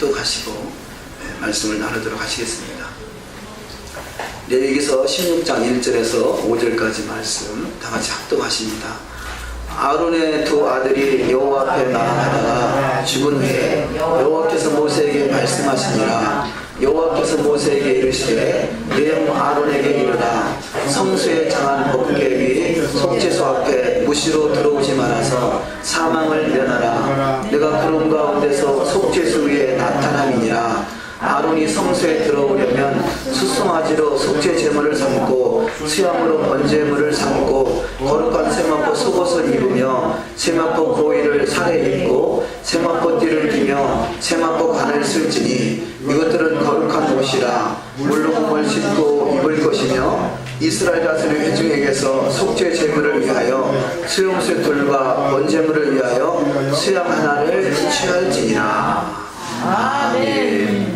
합독하시고 말씀을 나누도록 하시겠습니다. 레위기서 16장 1절에서 5절까지 말씀 다같이 합독하십니다. 아론의 두 아들이 여호와 앞에 나아가다가 죽은 후에 여호와께서 모세에게 말씀하시니라. 여호와께서 모세에게 이르시되 내 형 아론에게 이르라. 성소에 장한 법궤위 속죄소 앞에 무시로 들어오지 말아서 사망을 면하라. 내가 그런 가운데서 속죄소 위에 나타남이니라. 아론이 성소에 들어오려면 수송아지로 속죄 제물을 삼고 수양으로 번제물을 삼고 거룩한 세마포 속옷을 입으며 세마포 고위를 살에 입고 세마포 띠를 기며 세마포 관을 쓸지니 이것들은 거룩한 옷이라. 물로금을 씻고 입을 것이며 이스라엘 자손의 회중에게서 속죄 제물을 위하여 수용소 둘과 번제물을 위하여 수양 하나를 취할지니라. 아멘.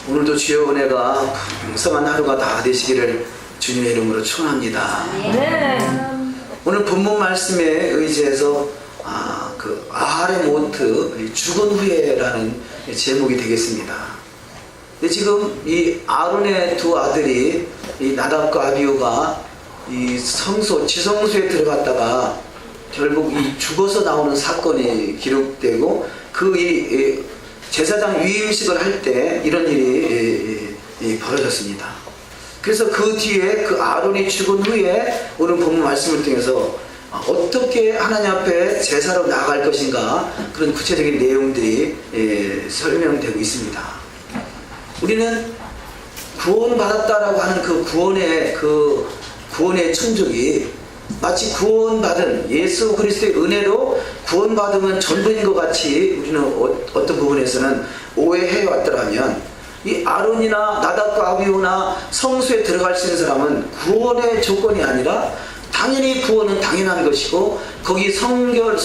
오늘도 주여 은혜가 풍성한 하루가 다 되시기를 주님의 이름으로 축원합니다. 오늘 본문 말씀에 의지해서 그 아하레모트 죽은 후에라는 제목이 되겠습니다. 근데 지금 이 아론의 두 아들이 이 나답과 아비후가 이 성소 지성소에 들어갔다가 결국 이 죽어서 나오는 사건이 기록되고 그 이 제사장 위임식을 할 때 이런 일이 벌어졌습니다. 그래서 그 뒤에 그 아론이 죽은 후에 오늘 본문 말씀을 통해서 어떻게 하나님 앞에 제사로 나아갈 것인가 그런 구체적인 내용들이 설명되고 있습니다. 우리는 구원받았다라고 하는 그 구원의 충족이 마치 구원받은 예수 그리스도의 은혜로 구원받으면 전부인 것 같이 우리는 어떤 부분에서는 오해해 왔더라면 이 아론이나 나답과 아비후나 성소에 들어갈 수 있는 사람은 구원의 조건이 아니라 당연히 구원은 당연한 것이고 거기 성결함으로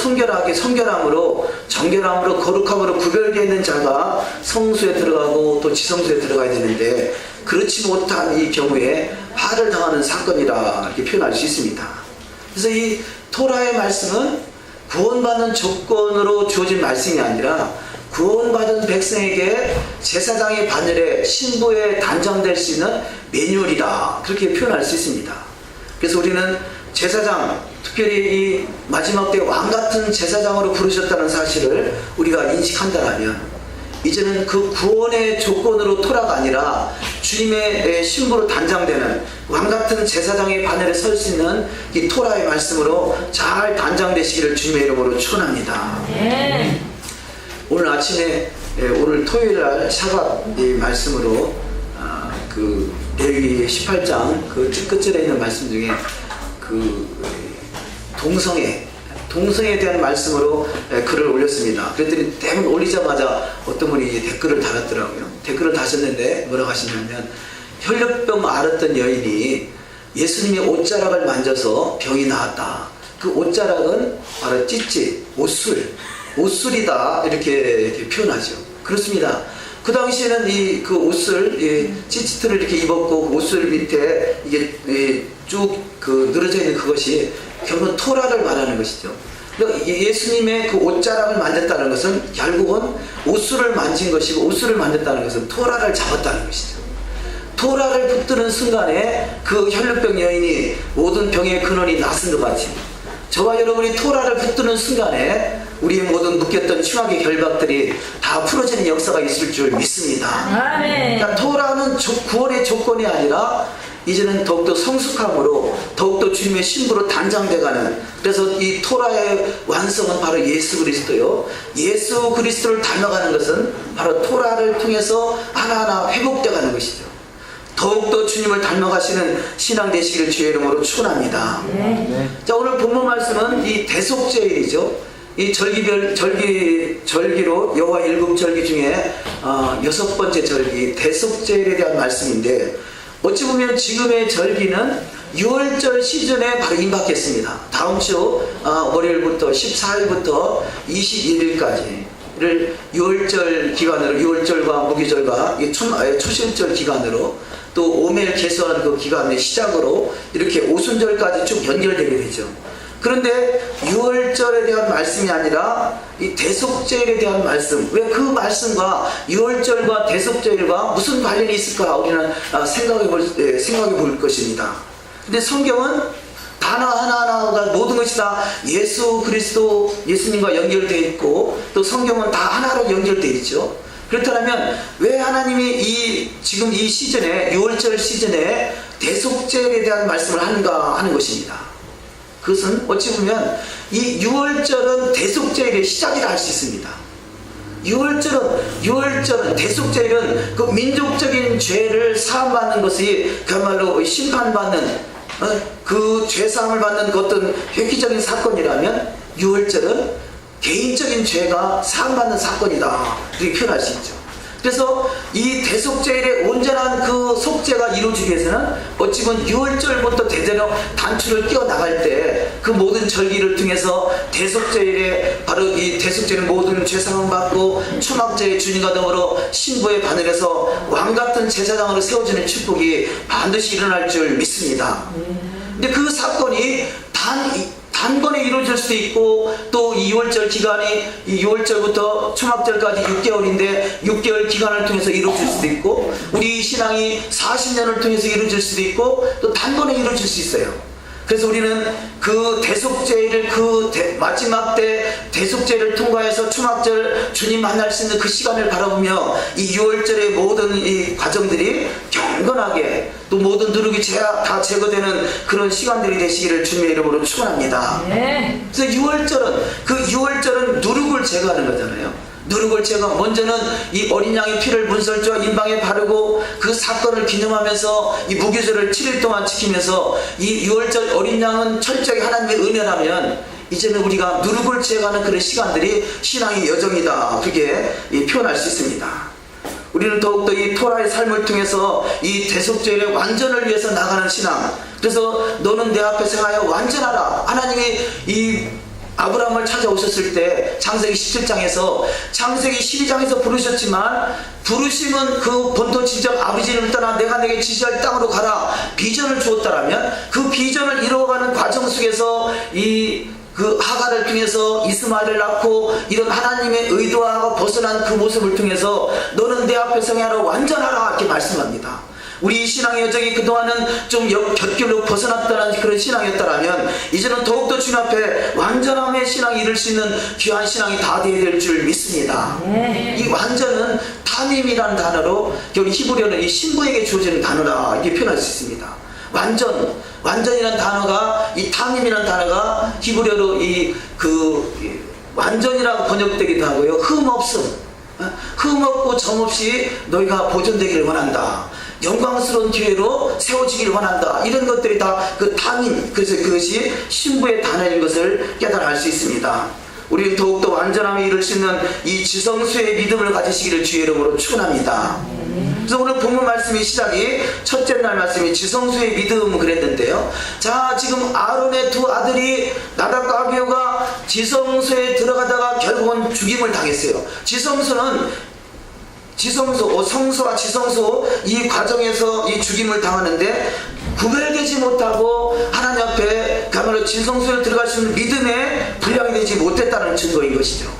정결함으로 거룩함으로 구별되어 있는 자가 성소에 들어가고 또 지성소에 들어가야 되는데 그렇지 못한 이 경우에 파를 당하는 사건이라 이렇게 표현할 수 있습니다. 그래서 이 토라의 말씀은 구원받는 조건으로 주어진 말씀이 아니라 구원받은 백성에게 제사장의 바늘에 신부에 단정될 수 있는 매뉴얼이다 그렇게 표현할 수 있습니다. 그래서 우리는 제사장, 특별히 이 마지막 때 왕같은 제사장으로 부르셨다는 사실을 우리가 인식한다면 이제는 그 구원의 조건으로 토라가 아니라 주님의 신부로 단장되는 왕같은 제사장의 바늘에 설 수 있는 이 토라의 말씀으로 잘 단장되시기를 주님의 이름으로 축원합니다. 오늘 아침에 오늘 토요일날 샤갑 이 말씀으로 그 레위기 18장 그 끝절에 있는 말씀 중에 그 동성애에 대한 말씀으로 글을 올렸습니다. 그랬더니 대부분 올리자마자 어떤 분이 댓글을 달았더라고요. 댓글을 다셨는데 뭐라고 하시냐면 혈류병 앓았던 여인이 예수님의 옷자락을 만져서 병이 나았다. 그 옷자락은 바로 찌찌, 옷술이다 이렇게 표현하죠. 그렇습니다. 그 당시에는 그 옷을 찌찌트를 이렇게 입었고 그 옷술 밑에 이게 쭉 늘어져 있는 그것이 결국은 토라를 말하는 것이죠. 그러니까 예수님의 그 옷자락을 만졌다는 것은 결국은 옷술을 만진 것이고 옷술을 만졌다는 것은 토라를 잡았다는 것이죠. 토라를 붙드는 순간에 그 혈류병 여인이 모든 병의 근원이 나선 것 같이 저와 여러분이 토라를 붙드는 순간에 우리의 모든 묶였던 흉악의 결박들이 다 풀어지는 역사가 있을 줄 믿습니다. 그러니까 토라는 구원의 조건이 아니라 이제는 더욱더 성숙함으로 더욱더 주님의 신부로 단장돼가는, 그래서 이 토라의 완성은 바로 예수 그리스도요. 예수 그리스도를 닮아가는 것은 바로 토라를 통해서 하나하나 회복돼가는 것이죠. 더욱더 주님을 닮아가시는 신앙 되시기를 주의 이름으로 축원합니다. 자, 오늘 본문 말씀은 이 대속죄일이죠. 이 절기로 여호와 7절기 중에 6번째 절기 대속죄일에 대한 말씀인데, 어찌 보면 지금의 절기는 6월절 시즌에 바로 임박했습니다. 다음 주 월요일부터 14일부터 21일까지를 6월절 기간으로, 6월절과 무기절과 초신절 기간으로 또 오멜 개수하는 그 기간의 시작으로 이렇게 오순절까지 쭉 연결되게 되죠. 그 그런데 유월절에 대한 말씀이 아니라 이 대속죄일에 대한 말씀, 왜 그 말씀과 유월절과 대속죄일과 무슨 관련이 있을까 우리는 생각해 볼 것입니다. 근데 성경은 단어 하나하나가 모든 것이 다 예수 그리스도 예수님과 연결되어 있고 또 성경은 다 하나로 연결되어 있죠. 그렇다면 왜 하나님이 지금 이 시즌에 유월절 시즌에 대속죄에 대한 말씀을 하는가 하는 것입니다. 그것은 어찌 보면 이 유월절은 대속죄의 시작이라 할 수 있습니다. 유월절은 대속죄일은 그 민족적인 죄를 사함받는 것이 그야말로 심판받는 그 죄사함을 받는 그 어떤 획기적인 사건이라면 유월절은 개인적인 죄가 사함받는 사건이다 이렇게 표현할 수 있죠. 그래서 이 대속죄일의 온전한 그 속죄가 이루어지기 위해서는 어찌 보면 유월절부터 대대로 단추를 끼워 나갈 때 그 모든 절기를 통해서 대속죄일에 바로 이 대속죄는 모든 죄사함을 받고 초막제의 주님과 더불어 신부의 바늘에서 왕같은 제사장으로 세워지는 축복이 반드시 일어날 줄 믿습니다. 근데 그 사건이 단번에 이루어질 수도 있고 또 이 6월절 기간이 이 6월절부터 초막절까지 6개월인데 6개월 기간을 통해서 이루어질 수도 있고 우리 신앙이 40년을 통해서 이루어질 수도 있고 또 단번에 이루어질 수 있어요. 그래서 우리는 그 대속죄를 마지막 때 대속죄를 통과해서 초막절 주님 만날 수 있는 그 시간을 바라보며 이 6월절의 모든 이 과정들이 경건하게 또 모든 누룩이 다 제거되는 그런 시간들이 되시기를 주님의 이름으로 축원합니다. 네. 그래서 6월절은 누룩을 제거하는 거잖아요. 누룩을 제거, 먼저는 이 어린 양의 피를 문설주와 인방에 바르고 그 사건을 기념하면서 이 무교절을 7일 동안 지키면서 이 6월절 어린 양은 철저히 하나님의 은혜라면 이제는 우리가 누룩을 제거하는 그런 시간들이 신앙의 여정이다 그렇게 표현할 수 있습니다. 우리는 더욱더 이 토라의 삶을 통해서 이 대속죄의 완전을 위해서 나가는 신앙, 그래서 너는 내 앞에 생하여 완전하라. 하나님이 이 아브라함을 찾아오셨을 때 창세기 17장에서 창세기 12장에서 부르셨지만 부르심은 그 본토 지적 아비지를 떠나 내가 내게 지시할 땅으로 가라 비전을 주었다라면 그 비전을 이루어가는 과정 속에서 그 하갈을 통해서 이스마엘을 낳고 이런 하나님의 의도와 벗어난 그 모습을 통해서 너는 내 앞에 성하여 완전하라 이렇게 말씀합니다. 우리 신앙의 여정이 그동안은 좀 곁길로 벗어났다는 그런 신앙이었다면 이제는 더욱더 주님 앞에 완전함의 신앙이 이룰 수 있는 귀한 신앙이 다 되어야 될 줄 믿습니다. 이 완전은 탐임이라는 단어로 우리 히브리어는 이 신부에게 주어지는 단어라 이렇게 표현할 수 있습니다. 완전이라는 단어가 이 탐임이라는 단어가 히브리어로 완전이라고 번역되기도 하고요. 흠 없고 점 없이 너희가 보존되기를 원한다. 영광스러운 기회로 세워지기를 원한다. 이런 것들이 다 그 탐임, 그래서 그것이 신부의 단어인 것을 깨달아 알 수 있습니다. 우리는 더욱더 완전함에 이룰 수 있는 이 지성수의 믿음을 가지시기를 주의 이름으로 축원합니다. 그래서 오늘 본문 말씀이 시작이 첫째 날 말씀이 지성수의 믿음 그랬는데요. 자, 지금 아론의 두 아들이 나답과 아비후가 지성소에 들어가다가 결국은 죽임을 당했어요. 성소와 지성소 이 과정에서 이 죽임을 당하는데 구별되지 못하고 하나님 앞에 그야말로 지성소에 들어갈 수 있는 믿음에 분량이 되지 못했다는 증거인 것이죠.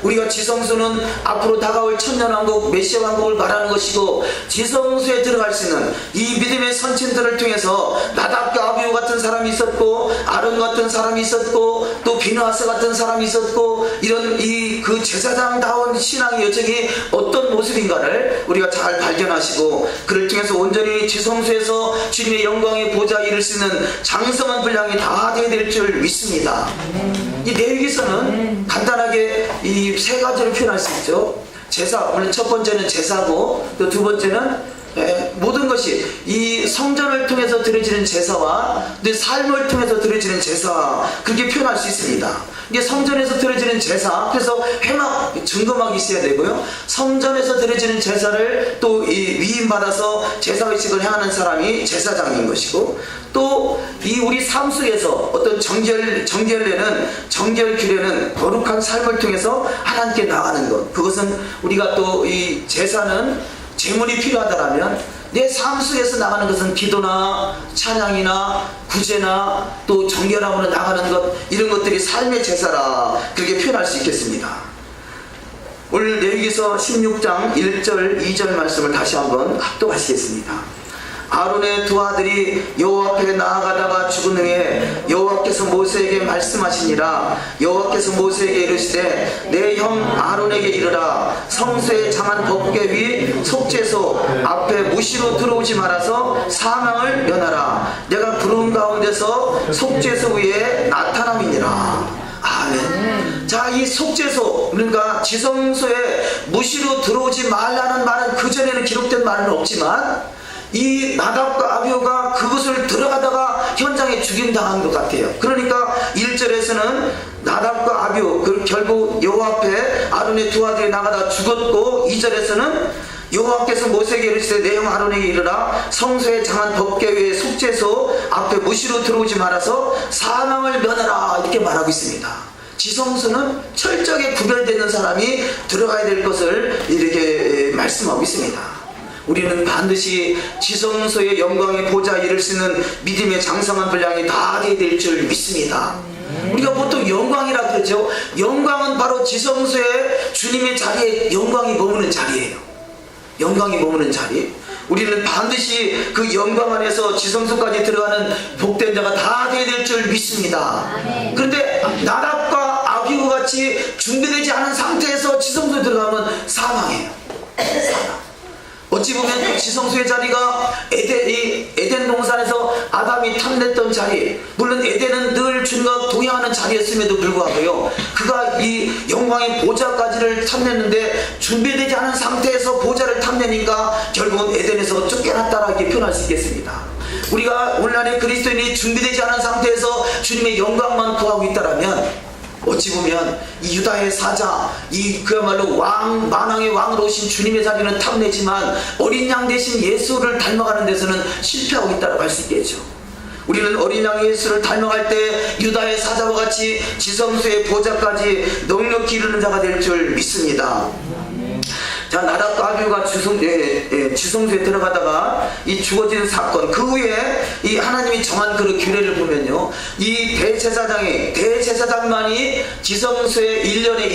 우리가 지성소는 앞으로 다가올 천년왕국 메시아 왕국을 말하는 것이고 지성소에 들어갈 수 있는 이 믿음의 선친들을 통해서 나답과 아비후 같은 사람이 있었고 아론 같은 사람이 있었고 또 비느하스 같은 사람이 있었고 이런 그 제사장다운 신앙의 여정이 어떤 모습인가를 우리가 잘 발견하시고 그를 통해서 온전히 지성소에서 주님의 영광의 보좌에 이를 수 있는 장성한 분량이 다 되어야 될 줄 믿습니다. 이 레위기서는 간단하게 이 세 가지로 표현할 수 있죠. 제사, 물론 첫 번째는 제사고 또 두 번째는 모든 것이 이 성전을 통해서 드려지는 제사와 내 삶을 통해서 드려지는 제사 그렇게 표현할 수 있습니다. 이게 성전에서 드려지는 제사, 그래서 회막, 증거막이 있어야 되고요. 성전에서 드려지는 제사를 또 위임받아서 제사의식을 행하는 사람이 제사장인 것이고 또 이 우리 삶 속에서 어떤 정결규례는 거룩한 삶을 통해서 하나님께 나가는 것, 그것은 우리가 또 이 제사는 재물이 필요하다라면 내 삶 속에서 나가는 것은 기도나 찬양이나 구제나 또 정결함으로 나가는 것, 이런 것들이 삶의 제사라, 그렇게 표현할 수 있겠습니다. 오늘 레위기서 16장 1절 2절 말씀을 다시 한번 합독하시겠습니다. 아론의 두 아들이 여호와 앞에 나아가다가 죽은 후에 여호와께서 모세에게 말씀하시니라. 여호와께서 모세에게 이르시되 내 형 아론에게 이르라. 성소의 장한 법궤 위 속죄소 앞에 무시로 들어오지 말아서 사망을 면하라. 내가 구름 가운데서 속죄소 위에 나타남이니라. 아멘. 자, 이 속죄소, 그러니까 지성소에 무시로 들어오지 말라는 말은 그전에는 기록된 말은 없지만 이 나답과 아비후가 그것을 들어가다가 현장에 죽임당한 것 같아요. 그러니까 1절에서는 나답과 아비후, 결국 여호와 앞에 아론의 두 아들이 나가다 죽었고, 2절에서는 여호와께서 모세에게 이르시되 내 형 아론에게 이르라. 성소의 장한 법궤 위에 속죄소 앞에 무시로 들어오지 말아서 사망을 면하라, 이렇게 말하고 있습니다. 지성소는 철저하게 구별되는 사람이 들어가야 될 것을 이렇게 말씀하고 있습니다. 우리는 반드시 지성소의 영광의 보좌에 이를 수 있는 믿음의 장성한 분량이 다 되어야 될 줄 믿습니다. 우리가 보통 영광이라 그러죠. 영광은 바로 지성소에 주님의 자리에 영광이 머무는 자리예요. 영광이 머무는 자리. 우리는 반드시 그 영광 안에서 지성소까지 들어가는 복된 자가 다 되어야 될 줄 믿습니다. 그런데 나답과 아비후 같이 준비되지 않은 상태에서 지성소에 들어가면 사망해요. 사망. 어찌 보면 지성소의 자리가 에덴 동산에서 아담이 탐냈던 자리, 물론 에덴은 늘 주님과 동행하는 자리였음에도 불구하고요, 그가 이 영광의 보좌까지를 탐냈는데 준비되지 않은 상태에서 보좌를 탐내니까 결국은 에덴에서 쫓겨났다라 이렇게 표현할 수 있겠습니다. 우리가 오늘날의 그리스도인이 준비되지 않은 상태에서 주님의 영광만 구하고 있다라면 어찌 보면 이 유다의 사자, 이 그야말로 만왕의 왕으로 오신 주님의 자리는 탐내지만 어린 양 대신 예수를 닮아가는 데서는 실패하고 있다고 할 수 있겠죠. 우리는 어린 양 예수를 닮아갈 때 유다의 사자와 같이 지성소의 보좌까지 넉넉히 이루는 자가 될 줄 믿습니다. 자, 나답과 아비후가 지성소에 들어가다가 이 죽어지는 사건, 그 후에 이 하나님이 정한 그 규례를 보면요, 이 대제사장만이 지성소에 1년에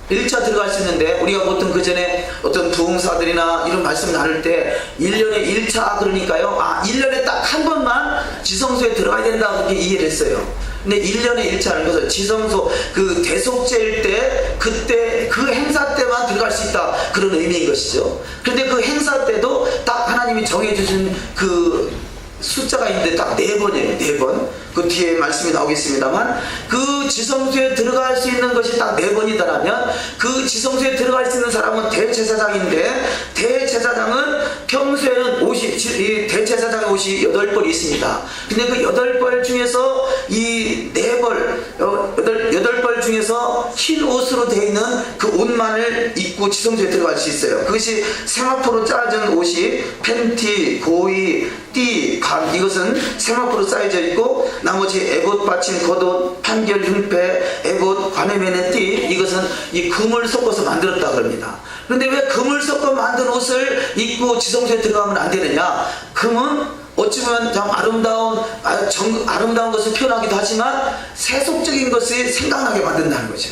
1차 들어갈 수 있는데, 우리가 보통 그 전에 어떤 부흥사들이나 이런 말씀 나눌 때 1년에 1차 그러니까요, 1년에 딱 한 번만 지성소에 들어가야 된다고 그렇게 이해를 했어요. 근데 1년에 1차는 것은 지성소 그 대속제일 때, 그때 그 행사 때만 들어갈 수 있다, 그런 의미인 것이죠. 그런데 그 행사 때도 딱 하나님이 정해주신 그 숫자가 있는데 딱 4번이에요. 4번. 그 뒤에 말씀이 나오겠습니다만, 그 지성소에 들어갈 수 있는 것이 딱 4번이다라면 그 지성소에 들어갈 수 있는 사람은 대제사장인데, 대제사장은 평소에는 이 대제사장의 옷이 8벌이 있습니다. 근데 그 8벌 중에서 이 8벌 중에서 흰 옷으로 되어 있는 그 옷만을 입고 지성소에 들어갈 수 있어요. 그것이 세마포로 짜진 옷이 팬티, 고이, 띠, 감, 이것은 세마포로 쌓여져 있고, 나머지 에봇 받침, 겉옷, 판결, 흉패, 에봇, 관에 매는 띠, 이것은 이 금을 섞어서 만들었다 그럽니다. 그런데 왜 금을 섞어 만든 옷을 입고 지성소에 들어가면 안 되느냐? 금은 어찌 보면 참 아름다운 것을 표현하기도 하지만 세속적인 것이 생각나게 만든다는 거죠.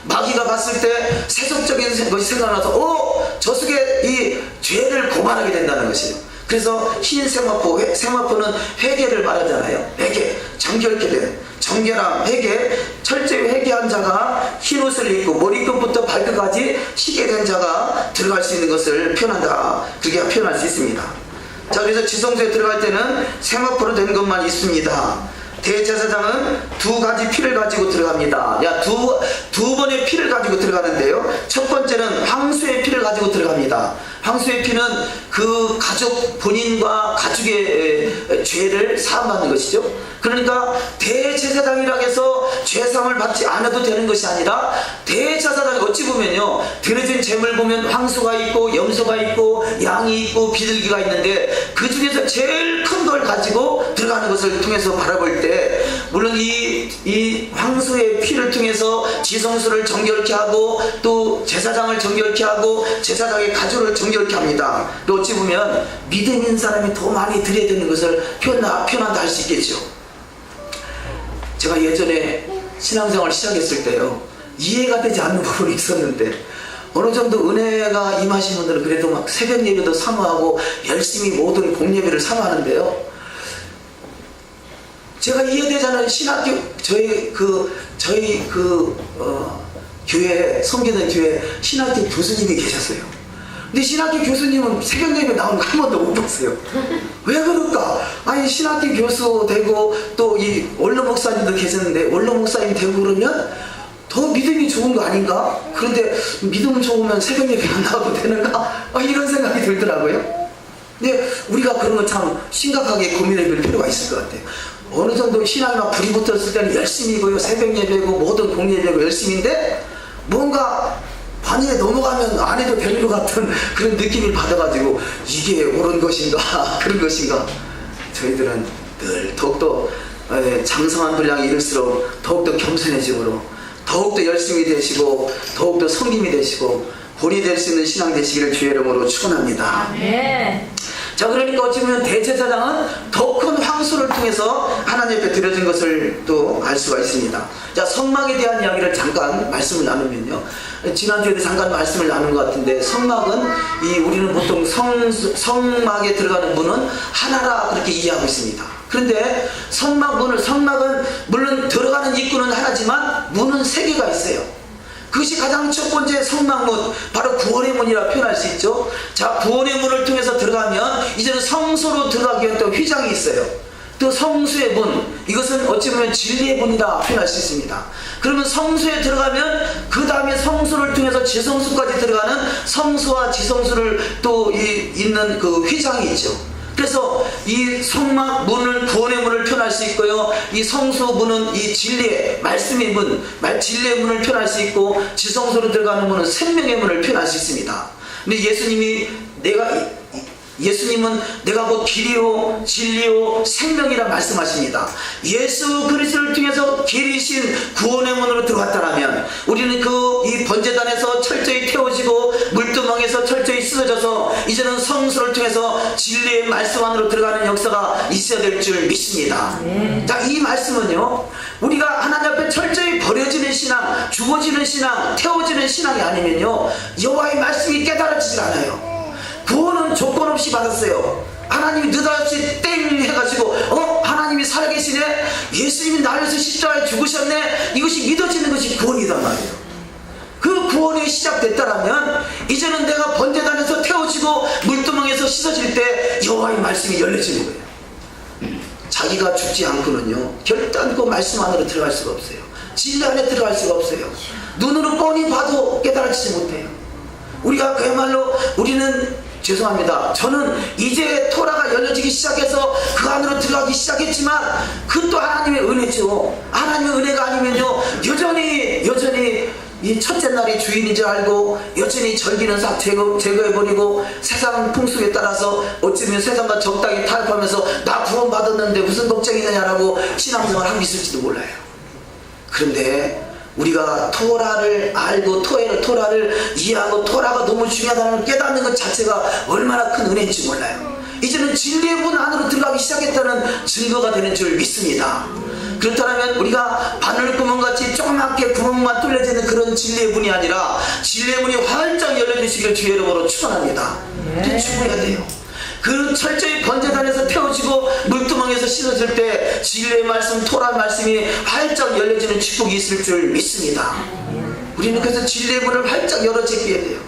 마귀가 봤을 때 세속적인 것이 생각나서 저 속에 이 죄를 고발하게 된다는 것이에요. 그래서 흰 세마포는 회개를 말하잖아요. 회개, 정결케 된, 정결함, 회개, 철저히 회개한 자가 흰 옷을 입고 머리끝부터 발끝까지 희게 된 자가 들어갈 수 있는 것을 표현한다, 그렇게 표현할 수 있습니다. 자, 그래서 지성소에 들어갈 때는 세마포로 된 것만 있습니다. 대제사장은 2가지 피를 가지고 들어갑니다. 두 번의 피를 가지고 들어가는데요, 첫 번째는 황소의 피를 가지고 들어갑니다. 황소의 피는 그 가족, 본인과 가족의 죄를 사함받는 것이죠. 그러니까 대제사장이라고 해서 죄상을 받지 않아도 되는 것이 아니라, 대제사장이 어찌 보면요, 드려진 재물 보면 황소가 있고 염소가 있고 양이 있고 비둘기가 있는데, 그 중에서 제일 큰 걸 가지고 들어가는 것을 통해서 바라볼 때 물론 이 황소의 피를 통해서 지성소를 정결케 하고 또 제사장을 정결케 하고 제사장의 가죽을 정결케 합니다. 또 어찌 보면 믿음 있는 사람이 더 많이 드려야 되는 것을 표현한다 할 수 있겠죠. 제가 예전에 신앙생활을 시작했을 때요, 이해가 되지 않는 부분이 있었는데 어느 정도 은혜가 임하신 분들은 그래도 막 새벽 예배도 사모하고 열심히 모든 공예배를 사모하는데요, 제가 이해되지 않는 신학교 저희 교회 섬기는 교회 신학교 교수님이 계셨어요. 근데 신학교 교수님은 새벽 예배 나오는 거 한 번도 못 봤어요. 왜 그럴까? 아니 신학교 교수 되고 또 이 원로 목사님도 계셨는데 원로 목사님 되고 그러면 더 믿음이 좋은 거 아닌가? 그런데 믿음 좋으면 새벽 예배 안 나와도 되는가? 이런 생각이 들더라고요. 근데 우리가 그런 거 참 심각하게 고민해 볼 필요가 있을 것 같아요. 어느 정도 신앙이 막 불이 붙었을 때는 열심히고요, 새벽 예배고 모든 공예배고 열심인데 뭔가 반일에 넘어가면 안 해도 되는 것 같은 그런 느낌을 받아가지고 이게 옳은 것인가 그런 것인가, 저희들은 늘 더욱더 장성한 분량이 이를수록 더욱더 겸손해지므로 더욱더 열심히 되시고 더욱더 섬김이 되시고 본이 될 수 있는 신앙 되시기를 주의 이름으로 축원합니다. 자, 그러니까 어찌 보면 대제사장은 더 큰 황소를 통해서 하나님 앞에 드려진 것을 또 알 수가 있습니다. 자, 성막에 대한 이야기를 잠깐 말씀을 나누면요, 지난주에도 잠깐 말씀을 나눈 것 같은데, 성막은 우리는 보통 성막에 들어가는 문은 하나라 그렇게 이해하고 있습니다. 그런데 성막은 물론 들어가는 입구는 하나지만 문은 3개가 있어요. 그것이 가장 첫 번째 성막문, 바로 구원의 문이라 표현할 수 있죠. 자, 구원의 문을 통해서 들어가면 이제는 성소로 들어가기 위한 또 휘장이 있어요. 또 성수의 문, 이것은 어찌 보면 진리의 문이라 표현할 수 있습니다. 그러면 성수에 들어가면 그 다음에 성수를 통해서 지성수까지 들어가는 성수와 지성수를 또 있는 그 휘장이 있죠. 그래서 이 성막 문을 구원의 문을 표현할 수 있고요, 이 성수 문은 이 진리의 말씀의 문, 진리의 문을 표현할 수 있고, 지성소로 들어가는 문은 생명의 문을 표현할 수 있습니다. 근데 예수님은 내가 곧 길이요 진리요 생명이라 말씀하십니다. 예수 그리스도를 통해서 길이신 구원의 문으로 들어갔다면 우리는 이 번제단에서 철저히 태워지고 물두멍에서 철저히 씻어져서 이제는 성수를 통해서 진리의 말씀 안으로 들어가는 역사가 있어야 될 줄 믿습니다. 자, 이 말씀은요, 우리가 하나님 앞에 철저히 버려지는 신앙, 죽어지는 신앙, 태워지는 신앙이 아니면요, 여호와의 말씀이 깨달아지질 않아요. 구원은 조건 없이 받았어요. 하나님이 느닷없이 땡 해가지고 하나님이 살아계시네, 예수님이 나를 위해서 십자가에 죽으셨네, 이것이 믿어지는 것이 구원이단 말이에요. 그 구원이 시작됐다라면 이제는 내가 번제단에서 태워지고 물두멍에서 씻어질 때 여호와의 말씀이 열려지는 거예요. 자기가 죽지 않고는요, 결단코 말씀 안으로 들어갈 수가 없어요. 진리 안에 들어갈 수가 없어요. 눈으로 뻔히 봐도 깨달아지지 못해요. 우리가 그야말로 죄송합니다. 저는 이제 토라가 열려지기 시작해서 그 안으로 들어가기 시작했지만 그것도 하나님의 은혜죠. 하나님의 은혜가 아니면요, 여전히 이 첫째 날이 주인인 줄 알고 여전히 절기는 싹 제거해버리고 세상 풍속에 따라서 어쩌면 세상과 적당히 타협하면서 나 구원 받았는데 무슨 걱정이 되냐라고 신앙생활 하고 있을지도 몰라요. 그런데 우리가 토라를 알고 토라를 이해하고 토라가 너무 중요하다는 걸 깨닫는 것 자체가 얼마나 큰 은혜인지 몰라요. 이제는 진리의 문 안으로 들어가기 시작했다는 증거가 되는 줄 믿습니다. 그렇다면 우리가 바늘구멍같이 조그맣게 구멍만 뚫려지는 그런 진리의 문이 아니라 진리의 문이 활짝 열려주시기를 주의 이름으로 축원합니다. 죽어야 돼요. 그 철저히 번제단에서 태워지고 물두멍에서 씻어질 때 진리의 말씀, 토라 말씀이 활짝 열려지는 축복이 있을 줄 믿습니다. 우리는 그래서 진리의 문을 활짝 열어제껴야 돼요.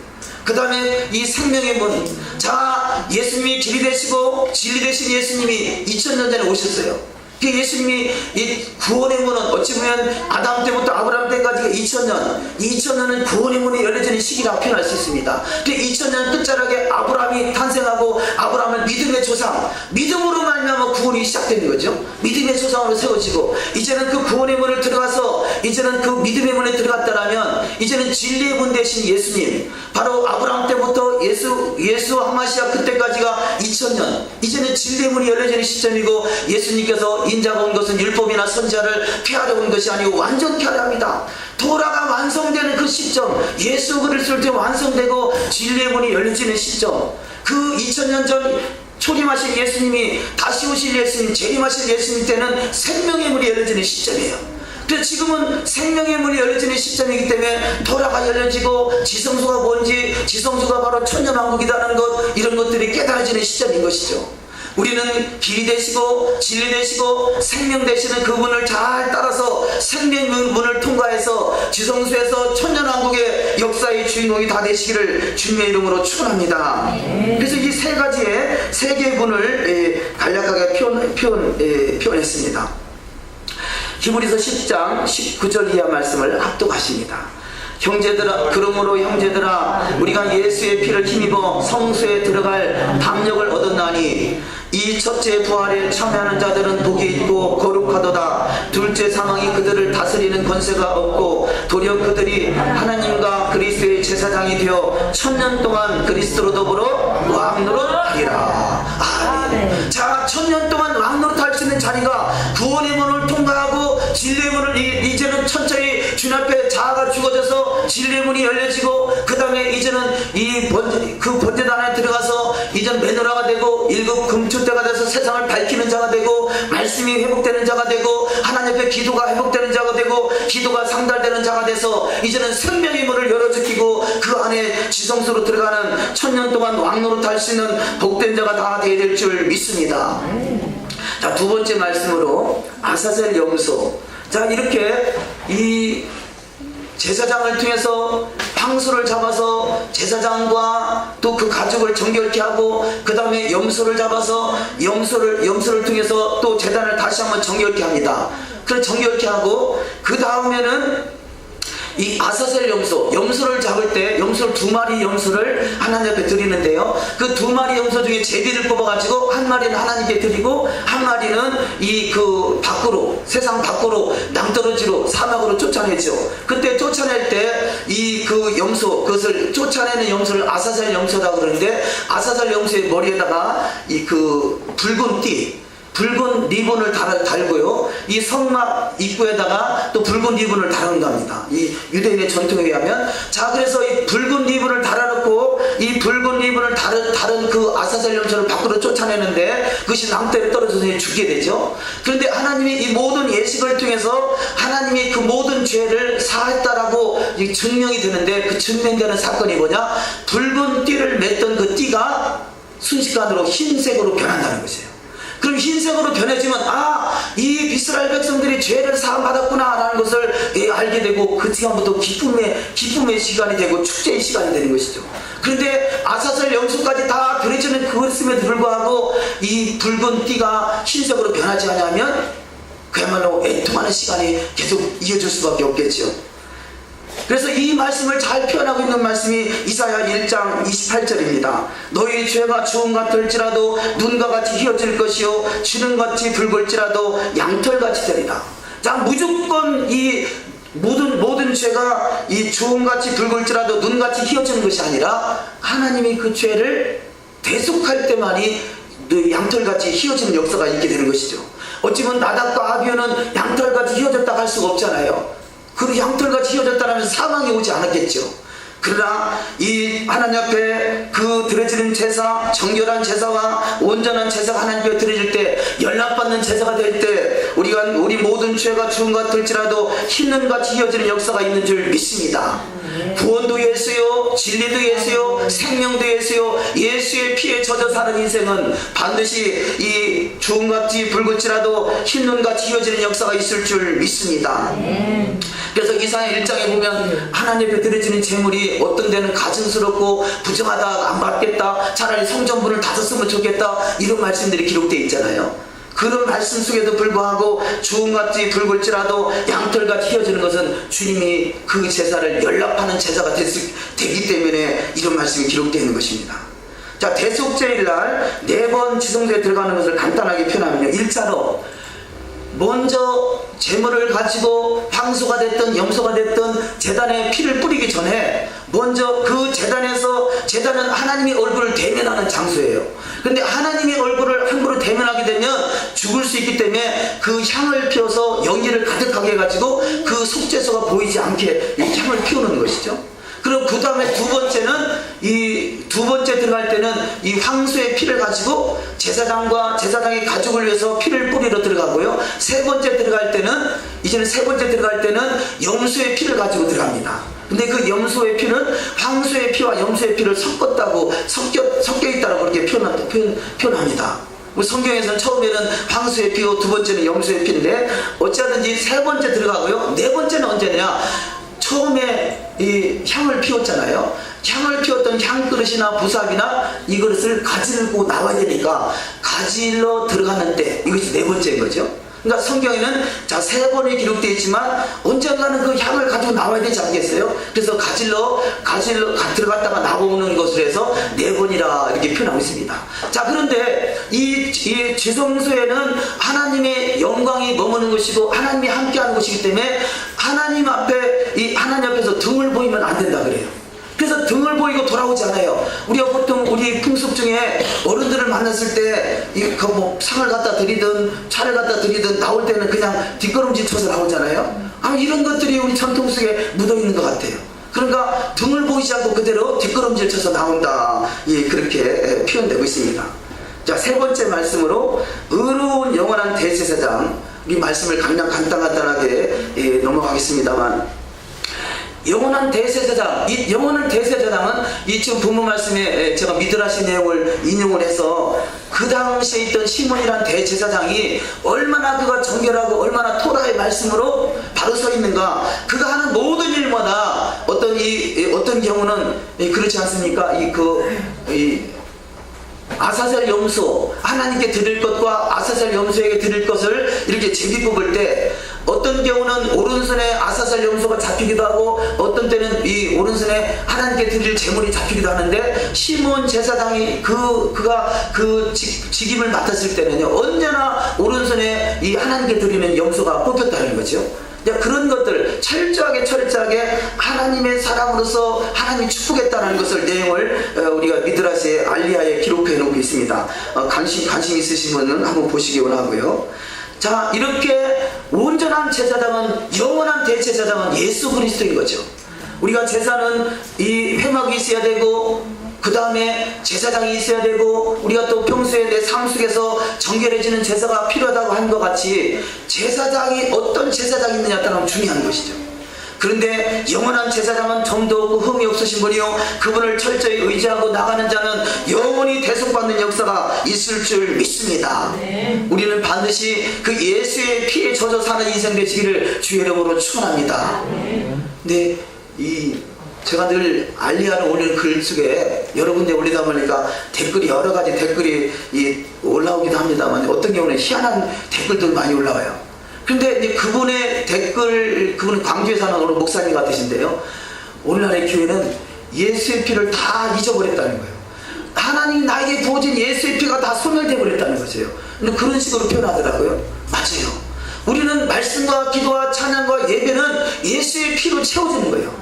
그 다음에 이 생명의 문, 자, 예수님이 길이 되시고 진리 되신 예수님이 2000년 전에 오셨어요. 예수님이 이 구원의 문은 어찌 보면 아담 때부터 아브라함 때까지가 2000년은 구원의 문이 열려지는 시기라 표현할 수 있습니다. 2000년 끝자락에 아브라함이 탄생하고 아브라함은 믿음의 조상, 믿음으로 말미암아 구원이 시작되는 거죠. 믿음의 조상으로 세워지고 이제는 그 구원의 문을 들어가서 이제는 그 믿음의 문에 들어갔다라면 이제는 진리의 문 대신 예수님, 바로 아브라함 때부터 예수 하마시아 그때까지가 2000년, 이제는 진리의 문이 열려지는 시점이고, 예수님께서 인자가 온 것은 율법이나 선지자를 폐하려 온 것이 아니고 완전 폐하려 합니다. 도라가 완성되는 그 시점, 예수 그리스도를 통해 완성되고 진리의 문이 열려지는 시점, 그 2000년 전 초림하신 예수님이 다시 오실 예수님, 재림하실 예수님 때는 생명의 문이 열려지는 시점이에요. 그래서 지금은 생명의 문이 열려지는 시점이기 때문에 도라가 열려지고, 지성소가 뭔지, 지성소가 바로 천년왕국이라는 것, 이런 것들이 깨달아지는 시점인 것이죠. 우리는 길이 되시고 진리 되시고 생명 되시는 그분을 잘 따라서 생명 문을 통과해서 지성소에서 천년왕국의 역사의 주인공이 다 되시기를 주님의 이름으로 축원합니다. 그래서 이 세 가지의 세 개의 문을 간략하게 표현했습니다. 히브리서 10장 19절 이하 말씀을 합독하십니다. 형제들아, 그러므로 형제들아, 우리가 예수의 피를 힘입어 성소에 들어갈 담력을 얻었나니, 이 첫째 부활에 참여하는 자들은 복이 있고 거룩하도다. 둘째 사망이 그들을 다스리는 권세가 없고, 도리어 그들이 하나님과 그리스도의 제사장이 되어 1000년 동안 그리스도로 더불어 왕노릇하리라. 아멘. 자, 1000년 동안 왕노릇할 수 있는 자리가 구원의 문을 통과하고 진리의 문을 이제는 천천히 주님 앞에 자아가 죽어져서 진리의 문이 열려지고, 그 다음에 이제는 그 번제단에 들어가서 이제는 메노라가 되고 1급 금축대가 돼서 세상을 밝히는 자가 되고, 말씀이 회복되는 자가 되고, 하나님 앞에 기도가 회복되는 자가 되고, 기도가 상달되는 자가 돼서 이제는 생명의 문을 열어주기고, 그 안에 지성소로 들어가는 1000년 동안 왕노릇할 수 있는 복된 자가 다 되어야 될 줄 믿습니다. 자, 두 번째 말씀으로 아사셀 염소. 자, 이렇게 이 제사장을 통해서 황소를 잡아서 제사장과 또 그 가족을 정결케 하고, 그 다음에 염소를 잡아서 염소를 통해서 또 제단을 다시 한번 정결케 합니다. 그래서 정결케 하고, 그 다음에는 이 아사셀 염소를 잡을 때 염소를 2마리 염소를 하나님 앞에 드리는데요, 그 2마리 염소 중에 제비를 뽑아가지고 한 마리는 하나님께 드리고, 한 마리는 밖으로, 세상 밖으로 낭떠러지로 사막으로 쫓아내죠. 그때 쫓아낼 때 그것을 쫓아내는 염소를 아사셀 염소라고 그러는데, 아사셀 염소의 머리에다가 붉은 리본을 달고요, 이 성막 입구에다가 또 붉은 리본을 달아놓는답니다. 이 유대인의 전통에 의하면. 자, 그래서 이 붉은 리본을 달아놓고, 이 붉은 리본을 다른 그 아사셀 염소를 밖으로 쫓아내는데, 그것이 낭떠에 떨어져서 죽게 되죠. 그런데 하나님이 이 모든 예식을 통해서 하나님이 그 모든 죄를 사했다라고 증명이 되는데, 그 증명되는 사건이 뭐냐? 붉은 띠를 맺던 그 띠가 순식간으로 흰색으로 변한다는 것이에요. 그럼 흰색으로 변해지면, 이 이스라엘 백성들이 죄를 사함받았구나 라는 것을 알게 되고, 그 시간부터 기쁨의 시간이 되고 축제의 시간이 되는 것이죠. 그런데 아사셀 염소까지 다 드려지는 그것임에도 불구하고 이 붉은 띠가 흰색으로 변하지 않으면 그야말로 애통하는 시간이 계속 이어질 수밖에 없겠죠. 그래서 이 말씀을 잘 표현하고 있는 말씀이 이사야 1장 28절입니다. 너희 죄가 주홍 같을지라도 눈과 같이 휘어질 것이요 주름같이 붉을지라도 양털같이 되리라. 자, 무조건 이 모든 죄가 이 주홍같이 붉을지라도 눈같이 휘어지는 것이 아니라, 하나님이 그 죄를 대속할 때만이 양털같이 휘어지는 역사가 있게 되는 것이죠. 어찌 보면 나답과 아비후는 양털같이 휘어졌다고 할 수가 없잖아요. 그 양털같이 휘어졌다면 사망이 오지 않았겠죠. 그러나 이 하나님 앞에 그 드려지는 제사, 정결한 제사와 온전한 제사가 하나님께 드려질 때, 연락받는 제사가 될 때, 우리 모든 죄가 주홍 같을지라도 흰눈같이 휘어지는 역사가 있는 줄 믿습니다. 구원도 예수요, 진리도 예수요, 생명도 예수요, 예수의 피에 젖어 사는 인생은 반드시 이 주홍같이 붉을지라도 흰눈같이 휘어지는 역사가 있을 줄 믿습니다. 그래서 이사야 1장에 보면 하나님 앞에 드려지는 제물이 어떤 데는 가증스럽고 부정하다, 안 받겠다, 차라리 성전문을 닫았으면 좋겠다, 이런 말씀들이 기록되어 있잖아요. 그런 말씀 속에도 불구하고 주홍같이 붉을지라도 양털같이 휘어지는 것은 주님이 그 제사를 연락하는 제사가 되기 때문에 이런 말씀이 기록되어 있는 것입니다. 자, 대속죄일날 4번 지성소에 들어가는 것을 간단하게 표현하면요, 1차로 먼저 제물을 가지고 황소가 됐든 염소가 됐든 제단에 피를 뿌리기 전에 먼저 그 제단에서 제사는 하나님의 얼굴을 대면하는 장소예요. 근데 하나님의 얼굴을 함부로 대면하게 되면 죽을 수 있기 때문에 그 향을 피워서 연기를 가득하게 해가지고 그 속죄소가 보이지 않게 이 향을 피우는 것이죠. 그럼 그 다음에 두 번째 들어갈 때는 이 황소의 피를 가지고 제사장과 제사장의 가족을 위해서 피를 뿌리러 들어가고요. 세 번째 들어갈 때는 염소의 피를 가지고 들어갑니다. 근데 그 염소의 피는 황소의 피와 염소의 피를 섞여 있다고 그렇게 표현합니다. 성경에서는 처음에는 황소의 피고 두 번째는 염소의 피인데 어찌하든지 세 번째 들어가고요. 네 번째는 언제냐? 처음에 이 향을 피웠잖아요. 향을 피웠던 향그릇이나 부삽이나 이 그릇을 가지고 나와야 되니까 가지러 들어가는 때, 이것이 네 번째인 거죠. 그러니까 성경에는 세 번이 기록되어 있지만 언젠가는 그 향을 가지고 나와야 되지 않겠어요? 그래서 가지러 들어갔다가 나오는 것을 해서 네 번이라 이렇게 표현하고 있습니다. 자, 그런데 이 지성소에는 하나님의 영광이 머무는 것이고 하나님이 함께하는 것이기 때문에 하나님 앞에서 등을 보이면 안 된다 그래요. 그래서 등을 보이고 돌아오지 않아요. 우리가 보통 우리 풍습 중에 어른들을 만났을 때 상을 갖다 드리든 차를 갖다 드리든 나올 때는 그냥 뒷걸음질 쳐서 나오잖아요. 이런 것들이 우리 전통 속에 묻어 있는 것 같아요. 그러니까 등을 보이지 않고 그대로 뒷걸음질 쳐서 나온다. 그렇게 표현되고 있습니다. 자, 세 번째 말씀으로 의로운 영원한 대제사장, 이 말씀을 그냥 간단하게 넘어가겠습니다만, 영원한 대제사장, 이 영원한 대제사장은 이 지금 본문 말씀에 제가 미드라시 내용을 인용을 해서 그 당시에 있던 시몬이란 대제사장이 얼마나 그가 정결하고 얼마나 토라의 말씀으로 바로 서 있는가. 그가 하는 모든 일마다 어떤 경우는 그렇지 않습니까? 아사셀 염소, 하나님께 드릴 것과 아사셀 염소에게 드릴 것을 이렇게 제비 뽑을 때 어떤 경우는 오른손에 아사셀 염소가 잡히기도 하고 어떤 때는 이 오른손에 하나님께 드릴 제물이 잡히기도 하는데, 시몬 제사장이 그가 그 직임을 맡았을 때는요, 언제나 오른손에 이 하나님께 드리는 염소가 뽑혔다는 거죠. 그런 것들 철저하게 하나님의 사람으로서 하나님이 축복했다는 것을 내용을 우리가 미드라시의 알리야에 기록해 놓고 있습니다. 관심 있으신 분은 한번 보시기 원하고요. 자, 이렇게 온전한 제사장은, 영원한 대제사장은 예수 그리스도인 거죠. 우리가 제사는 이 회막이 있어야 되고 그 다음에 제사장이 있어야 되고 우리가 또 평소에 내 삶 속에서 정결해지는 제사가 필요하다고 한 것 같이 제사장이 어떤 제사장이 있느냐에 따라 중요한 것이죠. 그런데 영원한 제사장은 점도 없고 흠이 없으신 분이요, 그분을 철저히 의지하고 나가는 자는 영원히 대속받는 역사가 있을 줄 믿습니다. 우리는 반드시 그 예수의 피에 젖어 사는 인생 되시기를 주의 이름으로 축원합니다. 네, 제가 늘 알리야를 올리는 글 속에 여러 군데 올리다 보니까 여러 가지 댓글이 올라오기도 합니다만 어떤 경우는 희한한 댓글도 많이 올라와요. 근데 그분은 광주에 사는 어느 목사님 같으신데요, 오늘날의 교회는 예수의 피를 다 잊어버렸다는 거예요. 하나님이 나에게 부어진 예수의 피가 다 소멸되어 버렸다는 것이에요. 근데 그런 식으로 표현하더라고요. 맞아요. 우리는 말씀과 기도와 찬양과 예배는 예수의 피로 채워지는 거예요.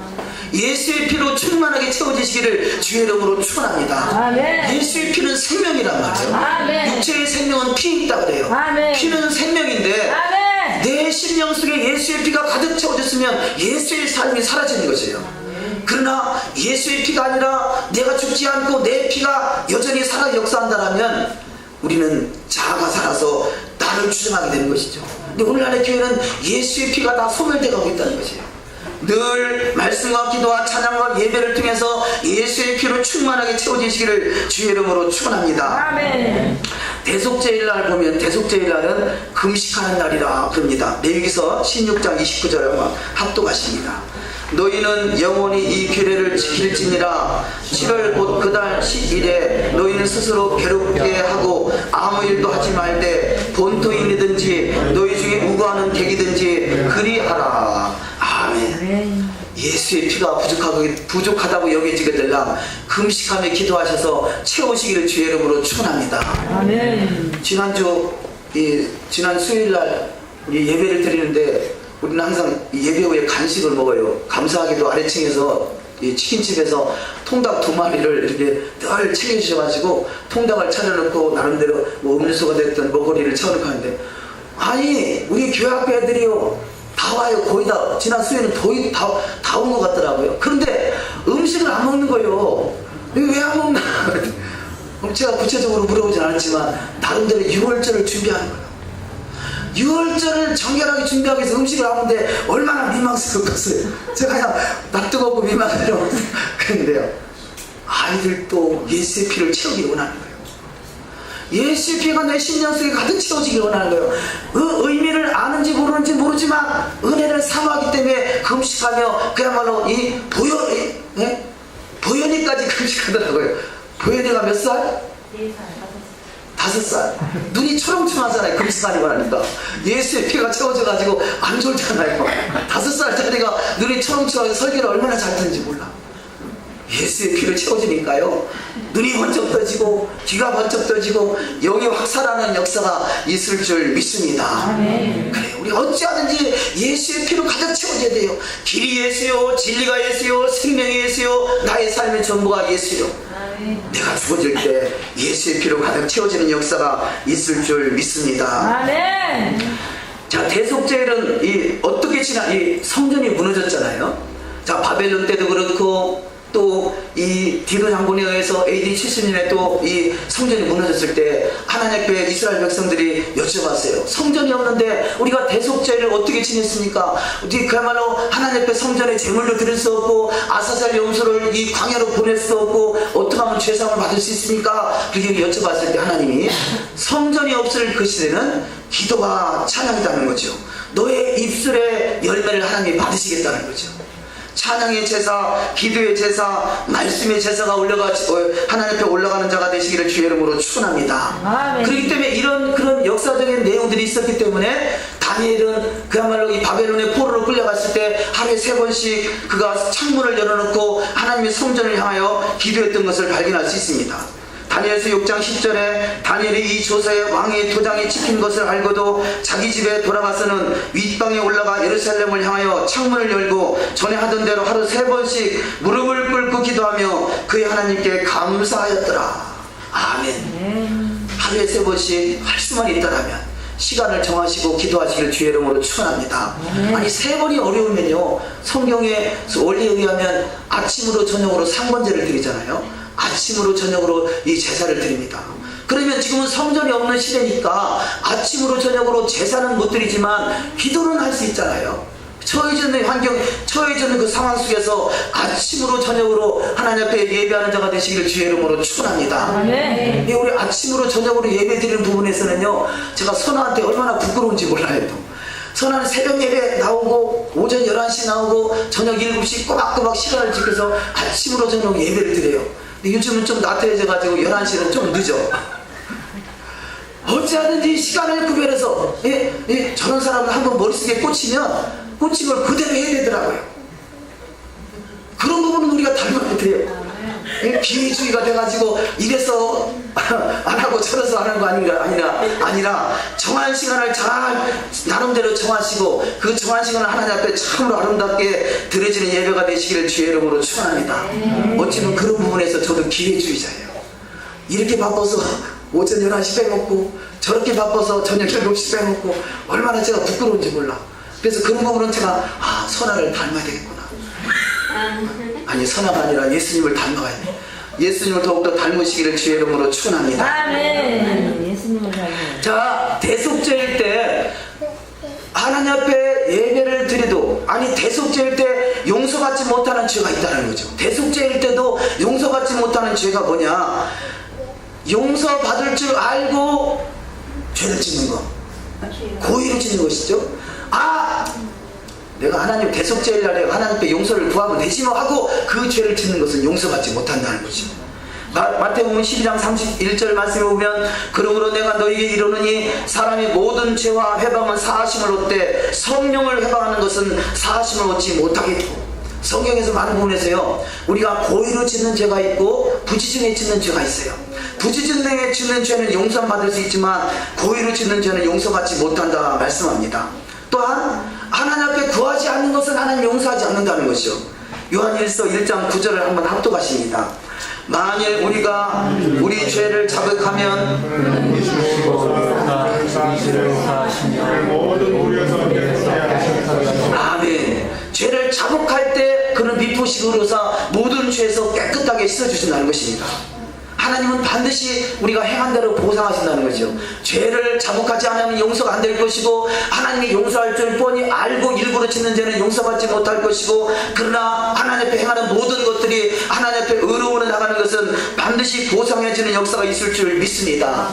예수의 피로 충만하게 채워지시기를 주의 이름으로 축원합니다. 아멘. 예수의 피는 생명이란 말이에요. 아멘. 육체의 생명은 피에 있다 그래요. 아멘. 피는 생명인데 아멘. 내 심령 속에 예수의 피가 가득 채워졌으면 예수의 삶이 사라지는 것이에요. 그러나 예수의 피가 아니라 내가 죽지 않고 내 피가 여전히 살아 역사한다면 우리는 자아가 살아서 나를 추정하게 되는 것이죠. 근데 오늘날의 교회는 예수의 피가 다 소멸되어 가고 있다는 것이에요. 늘 말씀과 기도와 찬양과 예배를 통해서 예수의 피로 충만하게 채워지시기를 주의 이름으로 축원합니다. 아멘. 대속제일날 보면 대속제일날은 금식하는 날이라 그럽니다. 레위기서 16장 29절에 합독하십니다. 너희는 영원히 이 규례를 지킬지니라. 7월 곧 그달 10일에 너희는 스스로 괴롭게 하고 아무 일도 하지 말되 본토인이든지 너희 중에 우고하는 객이든지 그리하라. 아멘. 예수의 피가 부족하다고 여겨지게 되려 금식하며 기도하셔서 채우시기를 주의 이름으로 축원합니다. 아멘. 지난 수요일날 우리 예배를 드리는데 우리는 항상 예배 후에 간식을 먹어요. 감사하게도 아래층에서 이 치킨집에서 통닭 2마리를 이렇게 늘 챙겨주셔가지고 통닭을 차려놓고 나름대로 뭐 음료수가 됐든 먹거리를 채워놓고 하는데, 아니 우리 교회 학교 애들이요 다 와요. 거의 다 지난 수요일은 거의 다 온 것 같더라고요. 그런데 음식을 안 먹는 거예요. 왜 안 먹나? 제가 구체적으로 물어보진 않았지만 나름대로 6월절을 준비하는 거예요. 6월절을 정결하게 준비하기 위해서 음식을 하는데 얼마나 민망스럽겠어요. 제가 그냥 낯뜨겁고 민망해요. 그런데요, 아이들도 예수의 피를 채우기 원하는 거예요. 예수의 피가 내 심령 속에 가득 채워지기 원하는 거예요. 그 의미를 아는지 모르는지 모르지만 은혜를 사모하기 때문에 금식하며 그야말로 이 보현이까지 금식하더라고요. 보현이가 몇 살? 5살. 눈이 초롱초롱하잖아요. 금식하려고 하니까. 예수의 피가 채워져가지고 안 졸잖아요. 5살짜리가 눈이 초롱초롱해서 설교를 얼마나 잘 듣는지 몰라. 예수의 피를 채워주니까요, 눈이 번쩍 떠지고 귀가 번쩍 떠지고 영이 확산하는 역사가 있을 줄 믿습니다. 그래, 우리 어찌하든지 예수의 피로 가득 채워져야 돼요. 길이 예수요, 진리가 예수요, 생명이 예수요, 나의 삶의 전부가 예수요. 내가 죽어질 때 예수의 피로 가득 채워지는 역사가 있을 줄 믿습니다. 자, 대속죄일은 어떻게 이 성전이 무너졌잖아요. 자, 바벨론 때도 그렇고 또 이 디도 장군에 의해서 AD 70년에 또 이 성전이 무너졌을 때 하나님 앞에 이스라엘 백성들이 여쭤봤어요. 성전이 없는데 우리가 대속죄를 어떻게 지냈습니까? 우리 그야말로 하나님 앞에 성전에 제물로 드릴 수 없고 아사살 염소를 이 광야로 보낼 수 없고 어떻게 하면 죄사함을 받을 수 있습니까? 그렇게 여쭤봤을 때 하나님이 성전이 없을 그 시대는 기도와 찬양이라는 거죠. 너의 입술의 열매를 하나님이 받으시겠다는 거죠. 찬양의 제사, 기도의 제사, 말씀의 제사가 하나님 앞에 올라가는 자가 되시기를 주의 이름으로 축원합니다. 그렇기 때문에 이런 그런 역사적인 내용들이 있었기 때문에 다니엘은 그야말로 이 바벨론의 포로로 끌려갔을 때 하루에 3번씩 그가 창문을 열어놓고 하나님의 성전을 향하여 기도했던 것을 발견할 수 있습니다. 다니엘서 6장 10절에 다니엘이 이 조사의 왕의 도장이 찍힌 것을 알고도 자기 집에 돌아가서는 윗방에 올라가 예루살렘을 향하여 창문을 열고 전에 하던 대로 하루 3번씩 무릎을 꿇고 기도하며 그의 하나님께 감사하였더라. 아멘. 하루에 3번씩 할 수만 있다라면 시간을 정하시고 기도하시기를 주의 이름으로 축원합니다. 아니 3번이 어려우면요, 성경의 원리에 의하면 아침으로 저녁으로 상번제를 드리잖아요. 아침으로 저녁으로 이 제사를 드립니다. 그러면 지금은 성전이 없는 시대니까 아침으로 저녁으로 제사는 못 드리지만 기도는 할 수 있잖아요. 처해지는 환경, 처해지는 그 상황 속에서 아침으로 저녁으로 하나님 앞에 예배하는 자가 되시기를 주의 이름으로 축원합니다. 우리 아침으로 저녁으로 예배 드리는 부분에서는요, 제가 선아한테 얼마나 부끄러운지 몰라요. 선아는 새벽 예배 나오고 오전 11시 나오고 저녁 7시 꼬박꼬박 시간을 지켜서 아침으로 저녁 예배를 드려요. 근데 요즘은 좀 나태해져가지고 11시는 좀 늦어. 어찌하든지 시간을 구별해서 저런 사람은 한번 머릿속에 꽂힌 걸 그대로 해야 되더라고요. 그런 부분은 우리가 닮아야 돼요. 기회주의가 돼가지고 이래서 안 하고 저래서 하는 거 아니라 정한 시간을 잘 나름대로 정하시고 그 정한 시간을 하나님 앞에 참으로 아름답게 드려지는 예배가 되시기를 주의 이름으로 축원합니다. 어찌면 그런 부분에서 저도 기회주의자예요. 이렇게 바빠서 오전 11시 빼먹고 저렇게 바빠서 저녁 7시 빼먹고 얼마나 제가 부끄러운지 몰라. 그래서 그런 부분은 제가 선아를 닮아야 되겠구나. 아니, 선아가 아니라 예수님을 닮아가야 돼. 예수님을 더욱더 닮으시기를 주의 이름으로 축원합니다. 아멘. 예수님을 닮아요. 자, 대속죄일 때 하나님 앞에 예배를 드려도, 아니 대속죄일 때 용서받지 못하는 죄가 있다는 거죠. 대속죄일 때도 용서받지 못하는 죄가 뭐냐? 용서받을 줄 알고 죄를 짓는 거, 고의로 짓는 것이죠. 내가 하나님 대속죄일 날에 하나님께 용서를 구하면 되지 뭐 하고 그 죄를 짓는 것은 용서받지 못한다는 거죠. 마태복음 12장 31절 말씀에 보면 그러므로 내가 너희에게 이르노니 사람이 모든 죄와 회방은 사하심을 얻되 성령을 회방하는 것은 사하심을 얻지 못하겠고. 성경에서 많은 부분에서요, 우리가 고의로 짓는 죄가 있고 부지중에 짓는 죄가 있어요. 부지중에 짓는 죄는 용서받을 수 있지만 고의로 짓는 죄는 용서받지 못한다 말씀합니다. 또한 하나님 앞에 구하지 않는 것은 하나님 용서하지 않는다는 것이죠. 요한일서 1장 9절을 한번 합독하십니다. 만일 우리가 우리 죄를 자백하면 아멘. 죄를 자복할 때 그는 미쁘시고로사 모든 죄에서 깨끗하게 씻어주신다는 것입니다. 하나님은 반드시 우리가 행한 대로 보상하신다는 거죠. 죄를 자복하지 않으면 용서가 안 될 것이고, 하나님이 용서할 줄 뻔히 알고 일부러 짓는 죄는 용서받지 못할 것이고, 그러나 하나님 앞에 행하는 모든 것들이 하나님 앞에 의로움으로 나가는 것은 반드시 보상해주는 역사가 있을 줄 믿습니다.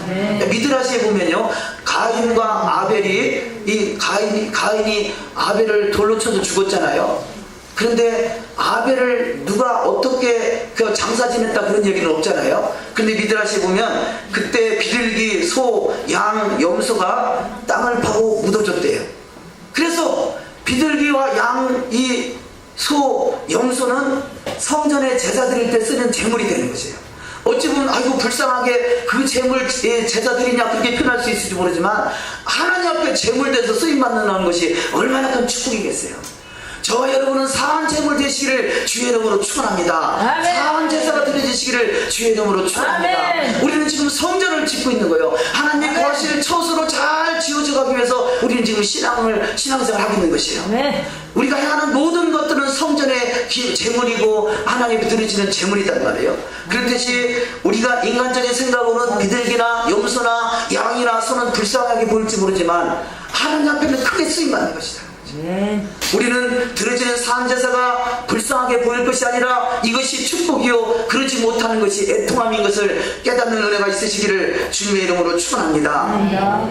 미드라시에 보면요, 가인과 아벨이 가인이 아벨을 돌로 쳐서 죽었잖아요. 그런데 아벨을 누가 어떻게 장사 지냈다 그런 얘기는 없잖아요. 근데 미드라시에 보면 그때 비둘기, 소, 양, 염소가 땅을 파고 묻어줬대요. 그래서 비둘기와 양, 이 소, 염소는 성전에 제사 드릴 때 쓰는 제물이 되는 거죠. 어찌 보면 아이고 불쌍하게 그 제물 제사 드리냐 그렇게 표현할 수 있을지 모르지만, 하나님 앞에 제물돼서 쓰임받는다는 것이 얼마나 큰 축복이겠어요. 저와 여러분은 사한 제물 되시기를 주의 이름으로 축원합니다. 사한 제사가 드려지시기를 주의 이름으로 축원합니다. 아멘. 우리는 지금 성전을 짓고 있는 거예요. 하나님의 거실 처소로 잘 지어져 가기 위해서 우리는 지금 신앙생활을 하고 있는 것이에요. 아멘. 우리가 행하는 모든 것들은 성전의 제물이고 하나님이 드려지는 제물이단 말이에요. 그렇듯이 우리가 인간적인 생각으로는 비둘기나 염소나 양이나 소는 불쌍하게 보일지 모르지만 하나님 앞에는 크게 쓰임받는 것이다. 우리는 드려지는 산제사가 불쌍하게 보일 것이 아니라 이것이 축복이요 그러지 못하는 것이 애통함인 것을 깨닫는 은혜가 있으시기를 주님의 이름으로 축원합니다.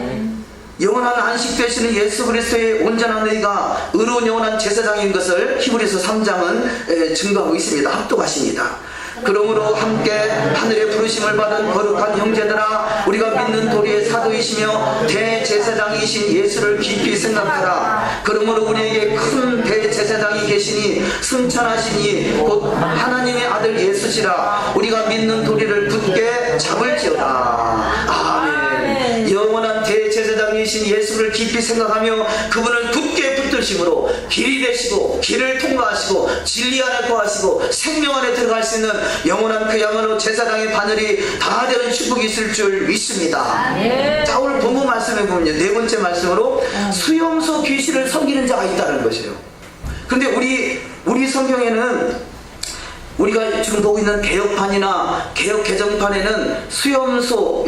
영원한 안식 되시는 예수 그리스도의 온전한 너희가 의로운 영원한 제사장인 것을 히브리서 3장은 증거하고 있습니다. 합독하십니다. 그러므로 함께 하늘의 부르심을 받은 거룩한 형제들아, 우리가 믿는 도리의 사도이시며 대제사장이신 예수를 깊이 생각하라. 그러므로 우리에게 큰 대제사장이 계시니 승천하시니 곧 하나님의 아들 예수시라. 우리가 믿는 도리를 굳게 잡을지어다. 아멘. 영원한 대제사장이신 예수를 깊이 생각하며 그분을 굳게 붙드심으로 길이 되시고 길을 통과하시고 진리 안에 거하시고 생명 안에 들어갈 수 있는 영원한 그 양으로 제사장의 바늘이 다 되는 축복이 있을 줄 믿습니다. 자, 오늘 본문 말씀해 보면요, 네 번째 말씀으로 수용소 귀신을 섬기는 자가 있다는 것이에요. 근데 우리 성경에는 우리가 지금 보고 있는 개혁판이나 개혁 개정판에는 수염소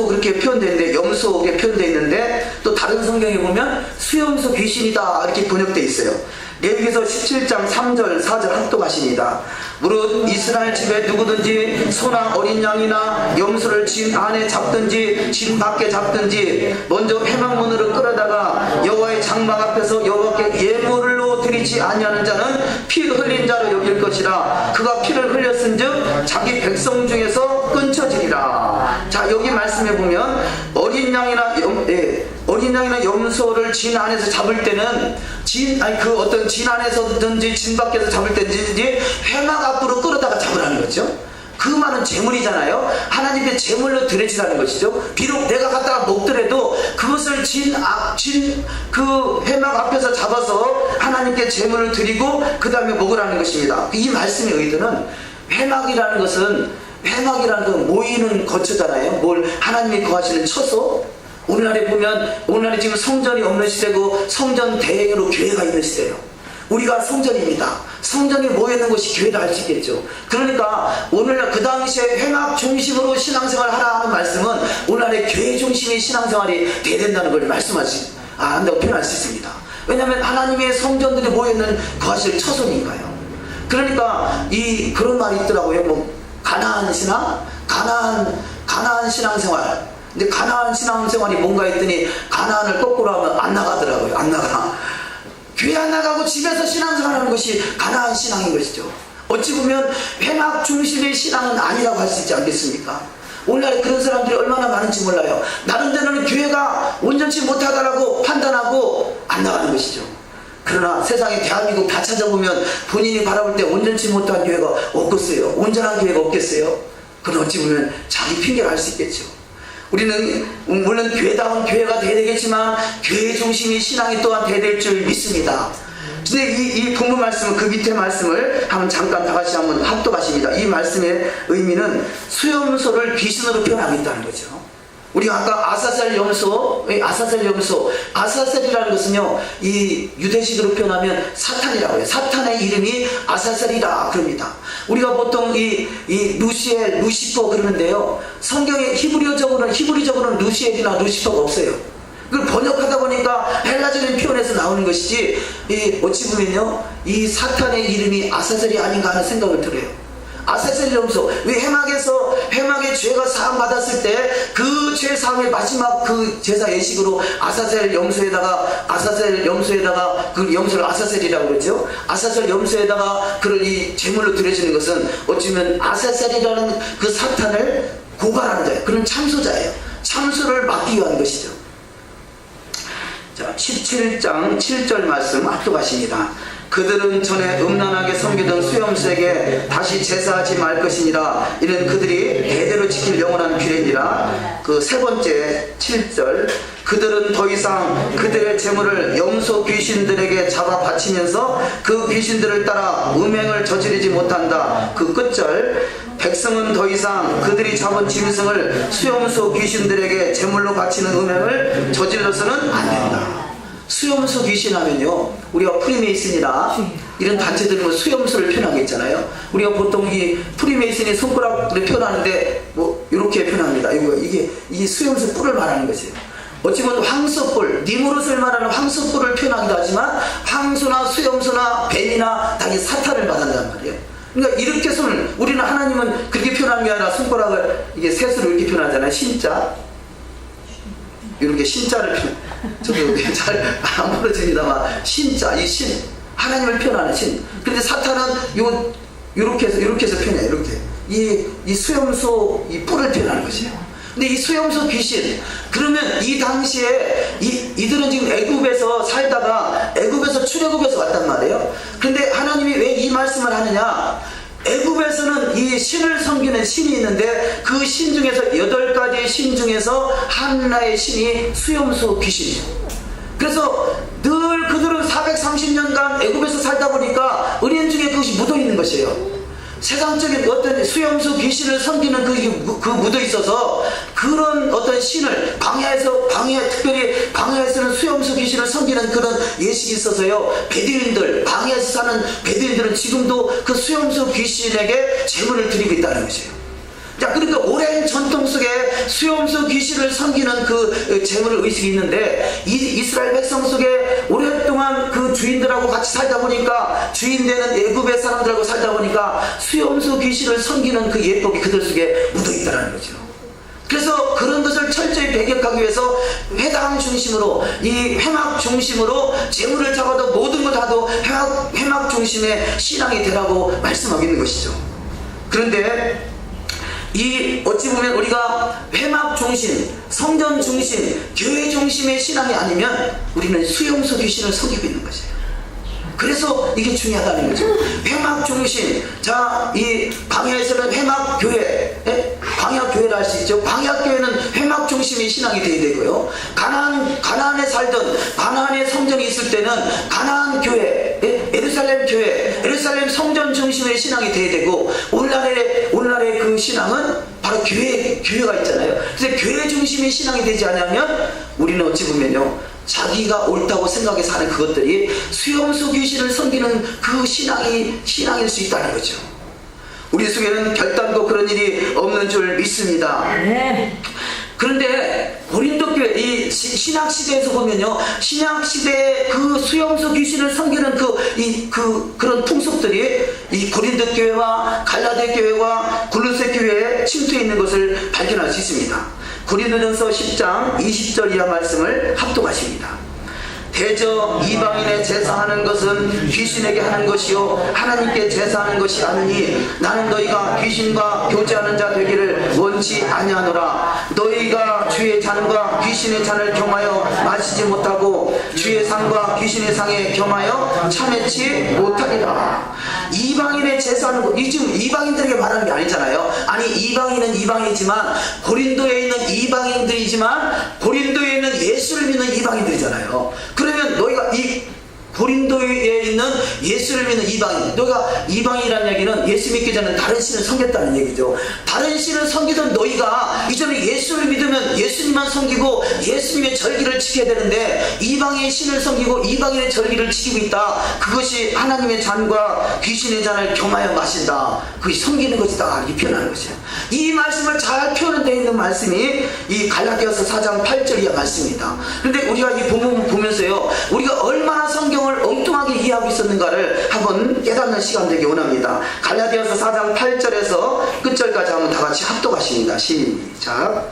그렇게 표현되어 있는데, 염소 이렇게 표현되어 있는데, 또 다른 성경에 보면 수염소 귀신이다 이렇게 번역되어 있어요. 레위기서 17장 3절 4절 합독하십니다. 무릇 이스라엘 집에 누구든지 소나 어린 양이나 염소를 진 안에 잡든지 진 밖에 잡든지 먼저 회막문으로 끌어다가 여호와의 장막 앞에서 여호와께 예물로 드리지 아니하는 자는 피 흘린 자로 여길 것이라. 그가 피를 흘렸은즉 자기 백성 중에서 끊쳐지리라. 자, 여기 말씀해 보면 어린 양이나 염소를 진 안에서 잡을 때는 어떤 진 안에서든지 진 밖에서 잡을 때든지 회막 앞으로 끌어다가 잡으라는 거죠. 그 말은 제물이잖아요. 하나님의 제물로 드려지라는 것이죠. 비록 내가 갖다가 먹더라도 그것을 그 회막 앞에서 잡아서 하나님께 제물을 드리고 그 다음에 먹으라는 것입니다. 이 말씀의 의도는 회막이라는 건 모이는 거처잖아요. 뭘 하나님이 거하시는 처소. 오늘날에 지금 성전이 없는 시대고 성전 대행으로 교회가 있는 시대예요. 우리가 성전입니다. 성전이 모여있는 것이 교회다 할 수 있겠죠. 그러니까 오늘날 그 당시에 회막 중심으로 신앙생활을 하라 하는 말씀은 오늘날의 교회 중심의 신앙생활이 돼야 된다는 걸 한다고 표현할 수 있습니다. 왜냐하면 하나님의 성전들이 모여있는 거하실 처소니까요. 그러니까 그런 말이 있더라고요. 가나안 신앙생활. 근데 가나안 신앙생활이 뭔가 했더니 가나안을 거꾸로 하면 안 나가더라고요. 안 나가. 교회 안 나가고 집에서 신앙생활하는 것이 가나안 신앙인 것이죠. 어찌 보면 회막 중심의 신앙은 아니라고 할 수 있지 않겠습니까? 오늘날에 그런 사람들이 얼마나 많은지 몰라요. 나름대로는 교회가 온전치 못하다라고 판단하고 안 나가는 것이죠. 그러나 세상에 대한민국 다 찾아보면 본인이 바라볼 때 온전치 못한 교회가 없겠어요? 온전한 교회가 없겠어요? 그건 어찌 보면 자기 핑계를 할 수 있겠죠. 우리는 물론 교회다운 교회가 돼야 되겠지만 교회 중심의 신앙이 또한 돼야 될 줄 믿습니다. 근데 이 본문 말씀은 그 밑에 말씀을 한번 잠깐 다 같이 한번 합독하십니다. 이 말씀의 의미는 수염소를 귀신으로 표현하겠다는 거죠. 우리가 아까 아사셀 염소, 아사셀이라는 것은요, 이 유대식으로 표현하면 사탄이라고 해요. 사탄의 이름이 아사셀이다 그럽니다. 우리가 보통 이 루시엘, 루시퍼 그러는데요, 성경에 히브리적으로는 루시엘이나 루시퍼가 없어요. 그걸 번역하다 보니까 헬라적인 표현에서 나오는 것이지, 어찌 보면요, 이 사탄의 이름이 아사셀이 아닌가 하는 생각을 들어요. 아사셀 염소, 왜 해막의 죄가 사함 받았을 때 그 죄 사함의 마지막 그 제사 예식으로 아사셀 염소에다가 그 염소를 아사셀이라고 그러죠. 아사셀 염소에다가 그걸 이 제물로 드려지는 것은 어찌면 아사셀이라는 그 사탄을 고발하는 자예요. 그런 참소자예요. 참소를 막기 위한 것이죠. 자, 17장 7절 말씀 합독하십니다. 그들은 전에 음란하게 섬기던 수염소에게 다시 제사하지 말 것이니라. 이는 그들이 대대로 지킬 영원한 규례니라. 그 세 번째 7절, 그들은 더 이상 그들의 재물을 염소 귀신들에게 잡아 바치면서 그 귀신들을 따라 음행을 저지르지 못한다. 그 끝절, 백성은 더 이상 그들이 잡은 짐승을 수염소 귀신들에게 제물로 바치는 음행을 저질러서는 안 된다. 수염소 귀신 하면요, 우리가 프리메이슨이나 이런 단체들은 수염소를 표현하겠잖아요. 우리가 보통 이 프리메이슨이 손가락을 표현하는데 뭐 이렇게 표현합니다. 이게 이 수염소 뿔을 말하는 것이에요. 어찌 보면 황소뿔, 니무롯을 말하는 황소뿔을 표현하기도 하지만 황소나 수염소나 뱀이나 다 사탄을 말한단 말이에요. 그러니까 이렇게 우리는 하나님은 그렇게 표현하는 게 아니라 손가락을 이게 셋으로 이렇게 표현하잖아요. 신자, 이렇게 신자를 저도 잘 안 부러집니다만, 신자, 이 신, 하나님을 표현하는 신. 그런데 사탄은 이렇게 해서 표현해요. 이렇게 이 수염소 이 뿔을 표현하는 것이에요. 근데 이 수염소 귀신, 그러면 이 당시에 이들은 지금 애굽에서 살다가 애굽에서 출애굽에서 왔단 말이에요. 그런데 하나님이 왜 이 말씀을 하느냐? 애굽에서는 이 신을 섬기는 신이 있는데 그 신 중에서 8가지의 신 중에서 하나의 신이 수염소 귀신이에요. 그래서 늘 그들은 430년간 애굽에서 살다 보니까 은연 중에 그것이 묻어 있는 것이에요. 세상적인 어떤 수염소 귀신을 섬기는 그 묻어 있어서 그런 어떤 신을 특별히 광야에서는 수염소 귀신을 섬기는 그런 예식이 있어서요, 베두인들, 광야에서 사는 베두인들은 지금도 그 수염소 귀신에게 제물을 드리고 있다는 것이에요. 자, 그러니까 오랜 전통 속에 수염소 귀신을 섬기는 그 제물 의식이 있는데, 이스라엘 백성 속에 오랫동안 그 주인들하고 같이 살다 보니까, 주인 되는 애굽의 사람들하고 살다 보니까 수염소 귀신을 섬기는 그 예법이 그들 속에 묻어 있다는 거죠. 그래서 그런 것을 철저히 배격하기 위해서 회당 중심으로, 이 회막 중심으로 제물을 잡아도 모든 걸 다도 회막 중심의 신앙이 되라고 말씀하고 있는 것이죠. 그런데 어찌 보면 우리가 회막 중심, 성전 중심, 교회 중심의 신앙이 아니면 우리는 수용소 귀신을 섬기고 있는 것이에요. 그래서 이게 중요하다는 거죠. 회막 중심. 자, 이 광야에서는 회막 교회, 광야 교회를 할 수 있죠. 광야 교회는 회막 중심의 신앙이 되어야 되고요. 가나안에 살던, 가나안에 성전이 있을 때는 가나안 교회, 예루살렘 교회, 예루살렘 성전 중심의 신앙이 되어야 되고, 오늘날의 그 신앙은 바로 교회가 있잖아요. 그래서 교회 중심의 신앙이 되지 않으면 우리는 어찌 보면요, 자기가 옳다고 생각해서 하는 그것들이 수염소 귀신을 섬기는 그 신앙일 수 있다는 거죠. 우리 속에는 결단도 그런 일이 없는 줄 믿습니다. 그런데 고린도 교회, 이 신약 시대에서 보면요, 신약 시대에 그 수염소 귀신을 섬기는 그런 풍속들이 이 고린도 교회와 갈라데 교회와 골로새 교회에 침투해 있는 것을 발견할 수 있습니다. 고린도전서 10장 20절 이하 말씀을 합독하십니다. 대저 이방인의 제사하는 것은 귀신에게 하는 것이요 하나님께 제사하는 것이 아니니 나는 너희가 귀신과 교제하는 자 되기를 원치 아니하노라. 너희가 주의 잔과 귀신의 잔을 겸하여 마시지 못하고 주의 상과 귀신의 상에 겸하여 참회치 못하리라. 이방인의 제사하는 것, 이 지금 이방인들에게 말하는 게 아니잖아요. 아니, 이방인은 이방이지만 고린도에 있는 이방인들이지만 고린도에 있는 예수를 믿는 이방인들이잖아요. 그러면 너희가 이 고린도에 있는 믿는 예수를 믿는 이방인. 너희가 이방인이라는 얘기는 예수 믿기 전에 다른 신을 섬겼다는 얘기죠. 다른 신을 섬기던 너희가 이제는 예수를 믿으면 예수님만 섬기고 예수님의 절기를 지켜야 되는데 이방의 신을 섬기고 이방인의 절기를 지키고 있다. 그것이 하나님의 잔과 귀신의 잔을 겸하여 마신다. 그것이 섬기는 것이다. 이렇게 표현하는 것이에요. 이 말씀을 잘 표현되어 있는 말씀이 이 갈라디아서 4장 8절 이하 말씀입니다. 그런데 우리가 이 본문 보면서요, 우리가 얼마나 성경을 엉뚱하게 이해하고 있었는가를 한번 깨닫는 시간 되기 원합니다. 갈라디아서 4장 8절에서 끝절까지 한번 다 같이 합독하십니다. 시작.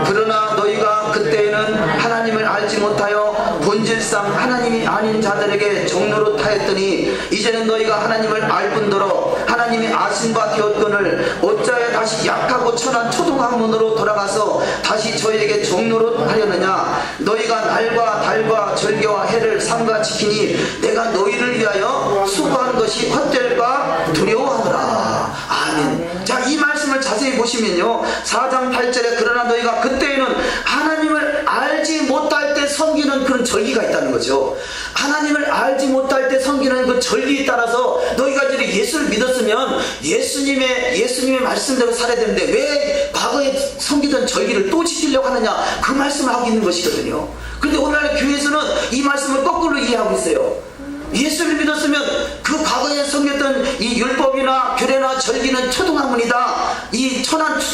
그러나 너희가 그때에는 하나님을 알지 못하여 본질상 하나님이 아닌 자들에게 종로로 하였더니 이제는 너희가 하나님을 알 뿐더러 하나님이 아신 바 되었거늘 어찌하여 다시 약하고 천한 초동학문으로 돌아가서 다시 저희에게 종로로 하려느냐. 너희가 날과 달과 절개와 해를 삼가 지키니 내가 너희를 위하여 수고한 것이 헛될까 두려워하노라. 아멘. 자, 이 말씀을 자세히 보시면요, 4장 8절에 그러나 너희가 그때에는 하나님을 알지 못할 때 섬기는 그런 절기가 있다는 거죠. 하나님을 알지 못할 때 섬기는 그 절기에 따라서 너희가 이제 예수를 믿었으면 예수님의 말씀대로 살아야 되는데 왜 과거에 섬기던 절기를 또 지키려고 하느냐, 그 말씀을 하고 있는 것이거든요. 그런데 오늘날 교회에서는 이 말씀을 거꾸로 이해하고 있어요. 예수를 믿었으면 그 과거에 섬겼던 이 율법이나 규례나 절기는 초등학문이다. 이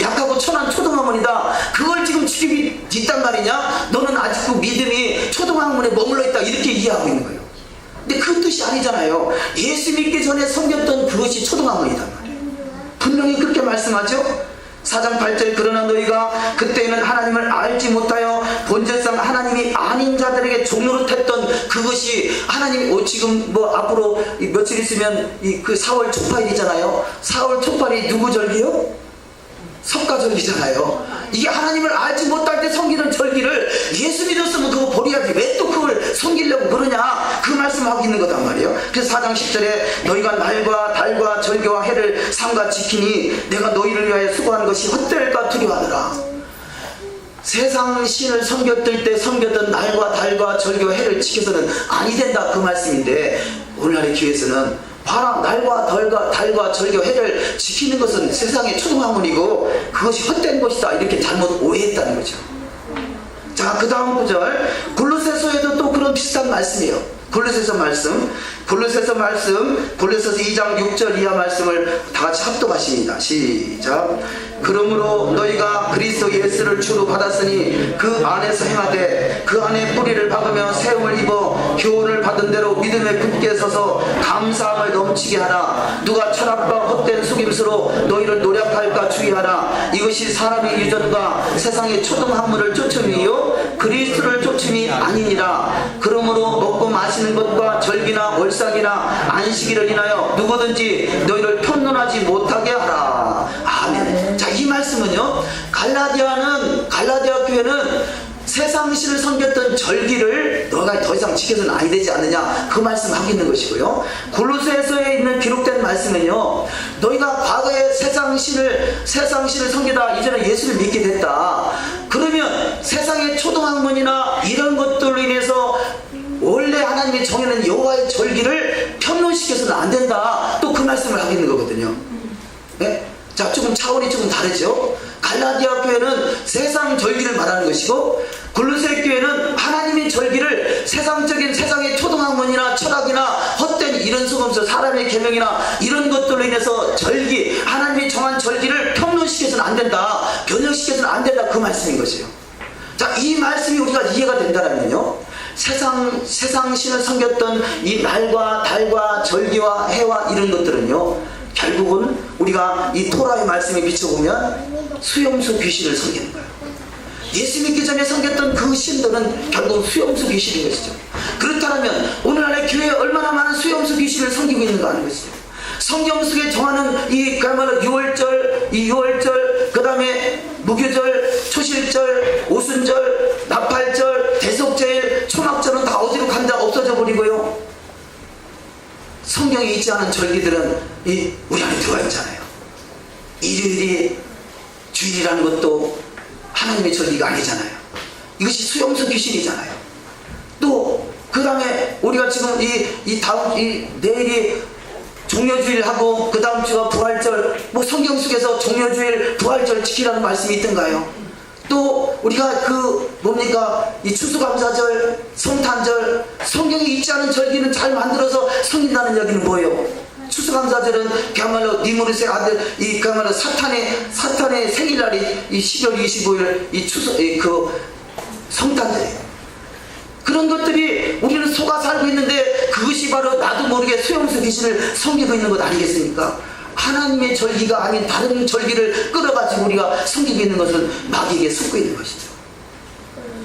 약하고 천한 초등학문이다. 그걸 지금 지키고 있단 말이냐? 너는 아직도 믿음이 초등학문에 머물러 있다. 이렇게 이해하고 있는 거예요. 근데 그 뜻이 아니잖아요. 예수 믿기 전에 섬겼던 그것이 초등학문이단 말이에요. 분명히 그렇게 말씀하죠. 4장 8절 그러나 너희가 그때는 하나님을 알지 못하여 본질상 하나님이 아닌 자들에게 종노릇했던 그것이 하나님이 지금 뭐 앞으로 며칠 있으면 그 4월 초파일이잖아요. 4월 초파일이 누구 절기요? 석가절기잖아요. 이게 하나님을 알지 못할 때 섬기는 절기를 예수 믿었으면 그거 버려야지 왜 또 그걸 섬기려고 그러냐, 그 말씀하고 있는 거단 말이에요. 그래서 4장 10절에 너희가 날과 달과 절기와 해를 삼가 지키니 내가 너희를 위하여 수고하는 것이 헛될까 두려워하더라. 세상 신을 섬겼을 때 섬겼던 날과 달과 절기와 해를 지켜서는 아니 된다, 그 말씀인데 오늘날의 교회에서는 봐라, 날과 달과 절기와 해를 지키는 것은 세상의 초등학문이고 그것이 헛된 것이다, 이렇게 잘못 오해했다는 거죠. 자, 그 다음 구절 골로새서에도 또 그런 비슷한 말씀이에요. 골로새서 말씀 골로새서 2장 6절 이하 말씀을 다 같이 합독하십니다. 시작. 그러므로 너희가 그리스도 예수를 주로 받았으니 그 안에서 행하되 그 안에 뿌리를 박으며 세움을 입어 교훈을 받은 대로 믿음에 굳게 서서 감사함을 넘치게 하라. 누가 철학과 헛된 속임수로 너희를 노력할까 주의하라. 이것이 사람의 유전과 세상의 초등학문을 쫓음이요 그리스도를 쫓음이 아니니라. 그러므로 먹고 마시는 것과 절기나 월삭이나 안식일을 인하여 누구든지 너희를 편론하지 못하게 하라. 아멘. 자, 이 말씀은요, 갈라디아 교회는 세상 신을 섬겼던 절기를 너가 더 이상 지켜서는 아니 되지 않느냐, 그 말씀을 하고 있는 것이고요. 골로새서에 있는 기록된 말씀은요, 너희가 과거에 세상 신을 섬기다 이제는 예수를 믿게 됐다. 그러면 세상의 초등학문이나 이런 것들로 인해서 원래 하나님이 정해놓은 여호와의 절기를 편론시켜서는 안 된다, 또 그 말씀을 하고 있는 거거든요. 네? 자, 조금 차원이 조금 다르죠. 갈라디아 교회는 세상 절기를 말하는 것이고 골로새 교회는 하나님의 절기를 세상적인 세상의 초등학문이나 철학이나 헛된 이런 속음수 사람의 계명이나 이런 것들로 인해서 절기, 하나님이 정한 절기를 편론시켜서는 안 된다, 변형시켜서는 안 된다, 그 말씀인 것이에요. 자, 이 말씀이 우리가 이해가 된다면요, 세상 신을 섬겼던 이 날과 달과 절기와 해와 이런 것들은요, 결국은 우리가 이 토라의 말씀에 비춰보면 수용수 귀신을 섬기는 거예요. 예수 믿기 전에 섬겼던 그 신들은 결국 수용수 귀신인 것이죠. 그렇다면 오늘날의 교회에 얼마나 많은 수용수 귀신을 섬기고 있는가 하는 것이죠. 성경 속에 정하는 그야말로 6월절, 그 다음에 무교절, 초실절, 오순절, 나팔절, 대속제일, 초막절은 다 어디로 간다, 없어져 버리고요. 성경에 있지 않은 절기들은 우리 안에 들어와 있잖아요. 일요일이 주일이라는 것도 하나님의 절기가 아니잖아요. 이것이 수용수 귀신이잖아요. 또 그 다음에 우리가 지금 내일이 종려주일하고 그 다음 주가 부활절, 뭐 성경 속에서 종려주일, 부활절 지키라는 말씀이 있던가요? 또 우리가 이 추수감사절, 성탄절, 성경에 있지 않은 절기는 잘 만들어서 섬긴다는 얘기는 뭐예요? 추수감사절은 그야말로 니무르스의 아들, 그야말로 사탄의 생일날이 이 12월 25일 성탄절이에요. 그런 것들이 우리는 속아 살고 있는데 그것이 바로 나도 모르게 소용수 귀신을 섬기고 있는 것 아니겠습니까? 하나님의 절기가 아닌 다른 절기를 끌어가지고 우리가 섬기고 있는 것은 마귀에게 속고 있는 것이죠.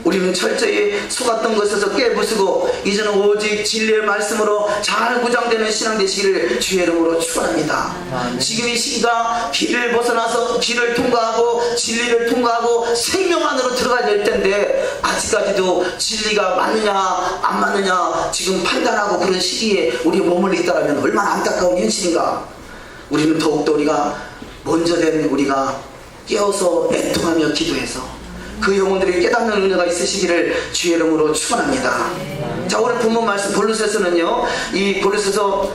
우리는 철저히 속았던 것에서 깨부수고 이제는 오직 진리의 말씀으로 잘 구장되는 신앙 되시기를 주의 이름으로 축원합니다. 지금 이 시기가 길을 벗어나서 길을 통과하고 진리를 통과하고 생명 안으로 들어가야 될 텐데 아직까지도 진리가 맞느냐 안 맞느냐 지금 판단하고 그런 시기에 우리 머물러 있다면 얼마나 안타까운 현실인가. 우리는 더욱더 우리가 먼저 된 우리가 깨어서 애통하며 기도해서 그 영혼들이 깨닫는 은혜가 있으시기를 주의 이름으로 축원합니다. 자, 오늘 본문 말씀 골로새서는요, 이 골로새서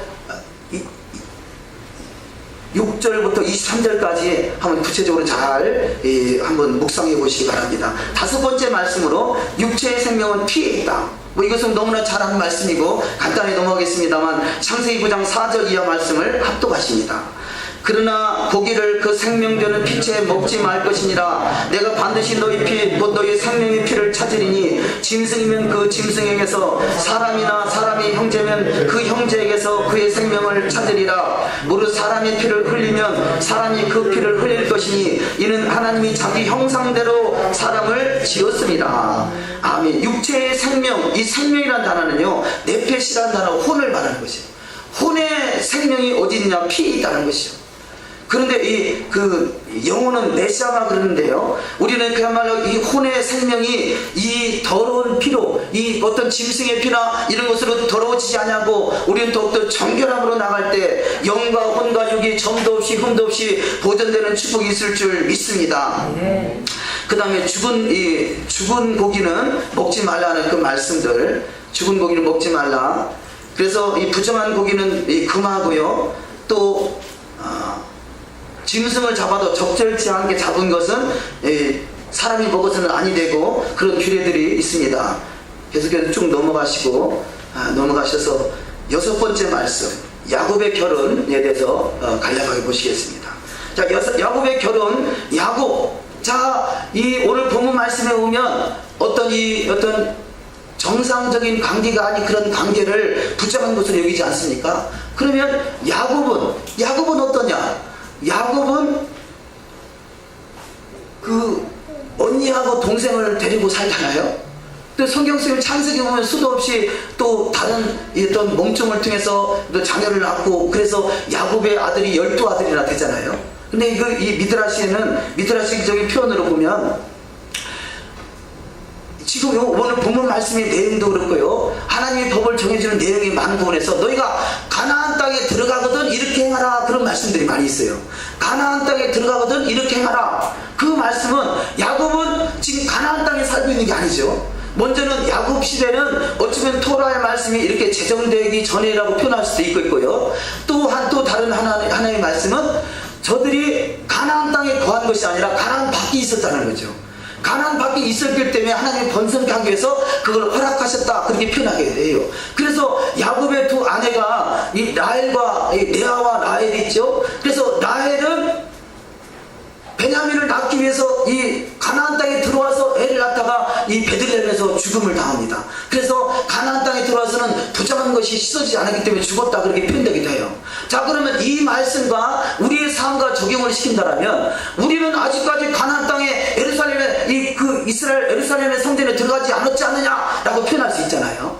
6절부터 23절까지 한번 구체적으로 잘 한번 묵상해 보시기 바랍니다. 다섯 번째 말씀으로 육체의 생명은 피에 있다. 뭐 이것은 너무나 잘 아는 말씀이고 간단히 넘어가겠습니다만 창세기 9장 4절 이하 말씀을 합독하십니다. 그러나 고기를 그 생명되는 피채 먹지 말 것이니라. 내가 반드시 너희 피 곧 너희 생명의 피를 찾으리니 짐승이면 그 짐승에게서 사람이나 사람이 형제면 그 형제에게서 그의 생명을 찾으리라. 무릇 사람의 피를 흘리면 사람이 그 피를 흘릴 것이니 이는 하나님이 자기 형상대로 사람을 지었습니다. 아멘. 육체의 생명, 이 생명이라는 단어는요 네페시라는 단어 혼을 말하는 것이에요. 혼의 생명이 어디 있냐? 피에 있다는 것이죠. 그런데 영혼은 네샤마 그러는데요, 우리는 그야말로 이 혼의 생명이 이 더러운 피로, 이 어떤 짐승의 피나 이런 것으로 더러워지지 않냐고 우리는 더욱더 정결함으로 나갈 때 영과 혼과 육이 점도 없이 흠도 없이 보존되는 축복이 있을 줄 믿습니다. 그 다음에 죽은 고기는 먹지 말라는 그 말씀들, 죽은 고기는 먹지 말라. 그래서 이 부정한 고기는 금하고요. 또 짐승을 잡아도 적절치 않게 잡은 것은 사람이 먹어서는 아니 되고 그런 규례들이 있습니다. 계속해서 쭉 넘어가셔서 여섯 번째 말씀 야곱의 결혼에 대해서 간략하게 보시겠습니다. 자, 야곱의 결혼, 야곱. 자, 이 오늘 본문 말씀에 오면 어떤 정상적인 관계가 아닌 그런 관계를 부정한 것으로 여기지 않습니까? 그러면 야곱은 어떠냐? 야곱은 그 언니하고 동생을 데리고 살잖아요. 또 성경 속에 창세기 보면 수도 없이 또 다른 어떤 몽증을 통해서 또 자녀를 낳고 그래서 야곱의 아들이 12아들이나 되잖아요. 근데 이 미드라시적인 표현으로 보면 지금 오늘 본문 말씀의 내용도 그렇고요, 하나님의 법을 정해주는 내용이 많은 부분에서 너희가 가나안 땅에 들어가거든 이렇게 행하라 그런 말씀들이 많이 있어요. 가나안 땅에 들어가거든 이렇게 행하라. 그 말씀은 야곱은 지금 가나안 땅에 살고 있는 게 아니죠. 먼저는 야곱 시대는 어쩌면 토라의 말씀이 이렇게 제정되기 전이라고 표현할 수도 있고요. 또 다른 하나의 말씀은 저들이 가나안 땅에 거한 것이 아니라 가나안 밖에 있었다는 거죠. 가나안 밖에 있었기 때문에 하나님이 번성케 하기 위해서 그걸 허락하셨다 그렇게 표현하게 돼요. 그래서 야곱의 두 아내가 이 라헬과 레아와 라헬이 있죠. 그래서 라헬은 베냐민을 낳기 위해서 이 가나안 땅에 들어와서 애를 낳다가 이 베들레헴에서 죽음을 당합니다. 그래서 가나안 땅에 들어와서는 부정한 것이 씻어지지 않았기 때문에 죽었다 그렇게 표현되기도 해요. 자, 그러면 이 말씀과 우리의 삶과 적용을 시킨다면 우리는 아직까지 가나안 땅에 이스라엘 예루살렘의 성전에 들어가지 않았지 않느냐라고 표현할 수 있잖아요.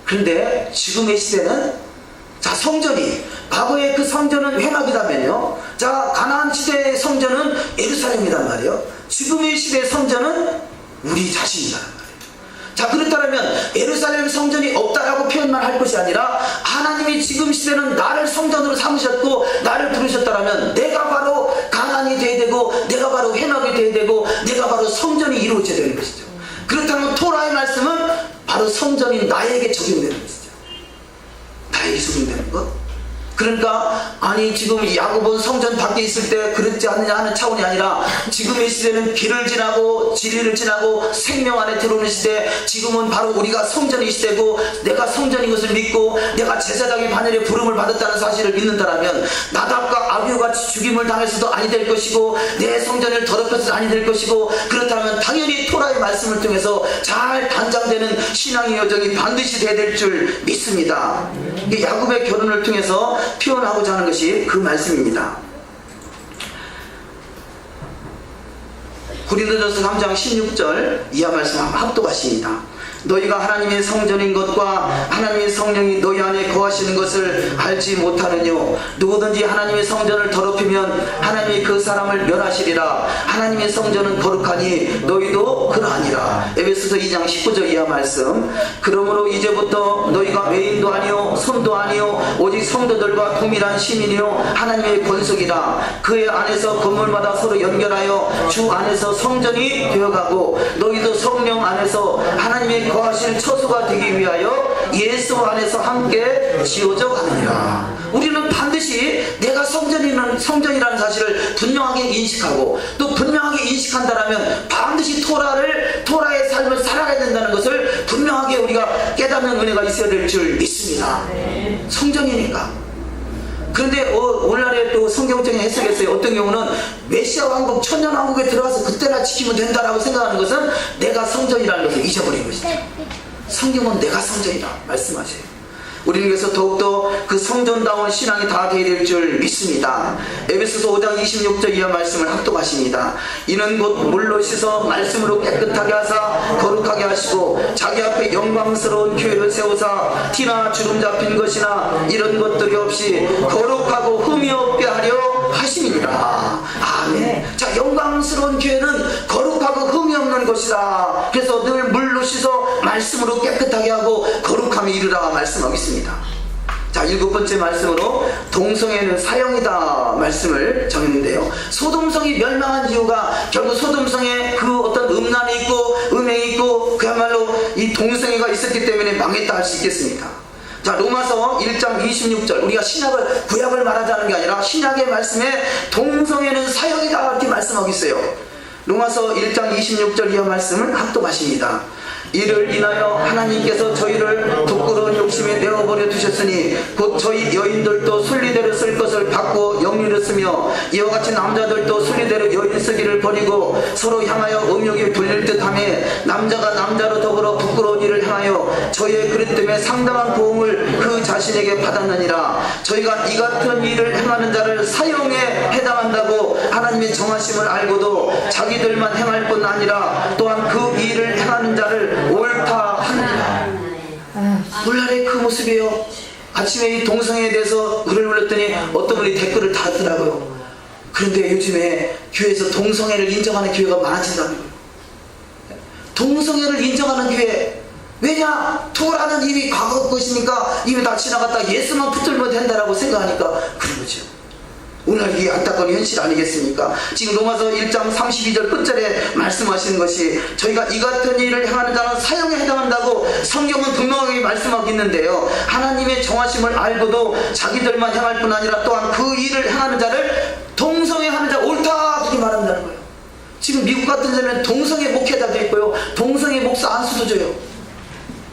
그런데 지금의 시대는 자, 성전이 과거의 그 성전은 회막이라면요, 자, 가나안 시대의 성전은 예루살렘이란 말이에요. 지금의 시대의 성전은 우리 자신이란 말이에요. 자, 그렇다면 예루살렘 성전이 없다라고 표현만 할 것이 아니라 하나님이 지금 시대는 나를 성전으로 삼으셨고 나를 부르셨다라면 내가 바로 가나안이 되어야 되고 내가 바로 회막이 되어야 되고 내가 바로 성전이 이루어져야 되는 것이죠. 그렇다면 토라의 말씀은 바로 바로 성전인 나에게 적용되는 것이죠. 나에게 적용되는 것. 그러니까 아니 지금 야곱은 성전 밖에 있을 때 그렇지 않느냐 하는 차원이 아니라 지금의 시대는 길을 지나고 진리를 지나고 생명 안에 들어오는 시대, 지금은 바로 우리가 성전의 시대고 내가 성전인 것을 믿고 내가 제사장의 반열에 부름을 받았다는 사실을 믿는다라면 나답과 아비후같이 죽임을 당해서도 아니 될 것이고 내 성전을 더럽혀서도 아니 될 것이고, 그렇다면 당연히 토라의 말씀을 통해서 잘 단장되는 신앙의 여정이 반드시 돼야 될 줄 믿습니다. 야곱의 결혼을 통해서 표현하고자 하는 것이 그 말씀입니다. 고린도전서 3장 16절 이하 말씀 합독하십니다. 너희가 하나님의 성전인 것과 하나님의 성령이 너희 안에 거하시는 것을 알지 못하느뇨. 누구든지 하나님의 성전을 더럽히면 하나님이 그 사람을 멸하시리라. 하나님의 성전은 거룩하니 너희도 그러하니라. 에베소서 2장 19절 이하 말씀. 그러므로 이제부터 너희가 외인도 아니요 손도 아니요 오직 성도들과 동일한 시민이요 하나님의 권속이라. 그의 안에서 건물마다 서로 연결하여 주 안에서 성전이 되어가고 너희도 성령 안에서 하나님의 거하실 처소가 되기 위하여 예수 안에서 함께 지어져 가느니라. 우리는 반드시 내가 성전이라는 사실을 분명하게 인식하고 또 분명하게 인식한다라면 반드시 토라의 삶을 살아가야 된다는 것을 분명하게 우리가 깨닫는 은혜가 있어야 될 줄 믿습니다. 성전이니까. 그런데 오늘날에 또 성경적인 해석이 있어요. 어떤 경우는 메시아 왕국, 천년 왕국에 들어가서 그때나 지키면 된다라고 생각하는 것은 내가 성전이라는 것을 잊어버린 것이죠. 성경은 내가 성전이라 말씀하세요. 우리는 그래서 더욱더 그 성전다운 신앙이 다 되어야 될 줄 믿습니다. 에베소서 5장 26절 이하 말씀을 합독하십니다. 이는 곧 물로 씻어 말씀으로 깨끗하게 하사 거룩하게 하시고 자기 앞에 영광스러운 교회를 세우사 티나 주름 잡힌 것이나 이런 것들이 없이 거룩하고 흠이 없게 하려 하심이니라. 아멘. 자, 영광스러운 교회는 거룩하고 흠이 없는 것이다. 그래서 늘 물로 씻어 말씀으로 깨끗하게 하고 거룩함에 이르라 말씀하고 있습니다. 자, 7번째 말씀으로 동성애는 사형이다 말씀을 정했는데요. 소돔성이 멸망한 이유가 결국 소돔성에 그 어떤 음란이 있고 음행이 있고 그야말로 이 동성애가 있었기 때문에 망했다 할 수 있겠습니까? 자, 로마서 1장 26절, 우리가 구약을 말하자는 게 아니라 신약의 말씀에 동성애는 사형이다 이렇게 말씀하고 있어요. 로마서 1장 26절 이하 말씀을 합독하십니다. 이를 인하여 하나님께서 저희를 부끄러운 욕심에 내어버려 두셨으니 곧 저희 여인들도 순리대로 쓸 것을 받고 영리를 쓰며 이와 같이 남자들도 순리대로 여인 쓰기를 버리고 서로 향하여 음욕이 불릴 듯하며 남자가 남자로 더불어 부끄러운 일을 향하여 저희의 그릇 때문에 상당한 보응을 그 자신에게 받았느니라. 저희가 이 같은 일을 행하는 자를 사형에 해당한다고 하나님의 정하심을 알고도 자기들만 행할 뿐 아니라 또한 그 일을 행하는 자를 옳다 하느니라. 오늘날의 그 모습이에요. 아침에 이 동성애에 대해서 글을 올렸더니 어떤 분이 댓글을 달더라고요. 그런데 요즘에 교회에서 동성애를 인정하는 교회가 많아진다는 거예요. 동성애를 인정하는 교회. 왜냐? 토라는 이미 과거 것이니까 이미 다 지나갔다 예수만 붙들면 된다라고 생각하니까 그런 거죠. 오늘 이 안타까운 현실 아니겠습니까? 지금 로마서 1장 32절 끝절에 말씀하시는 것이 저희가 이 같은 일을 행하는 자는 사형에 해당한다고 성경은 분명하게 말씀하고 있는데요. 하나님의 정하심을 알고도 자기들만 행할 뿐 아니라 또한 그 일을 행하는 자를 동성애하는 자 옳다 그렇게 말한다는 거예요. 지금 미국 같은 데는 동성애 목회자도 있고요. 동성애 목사 안수도 줘요.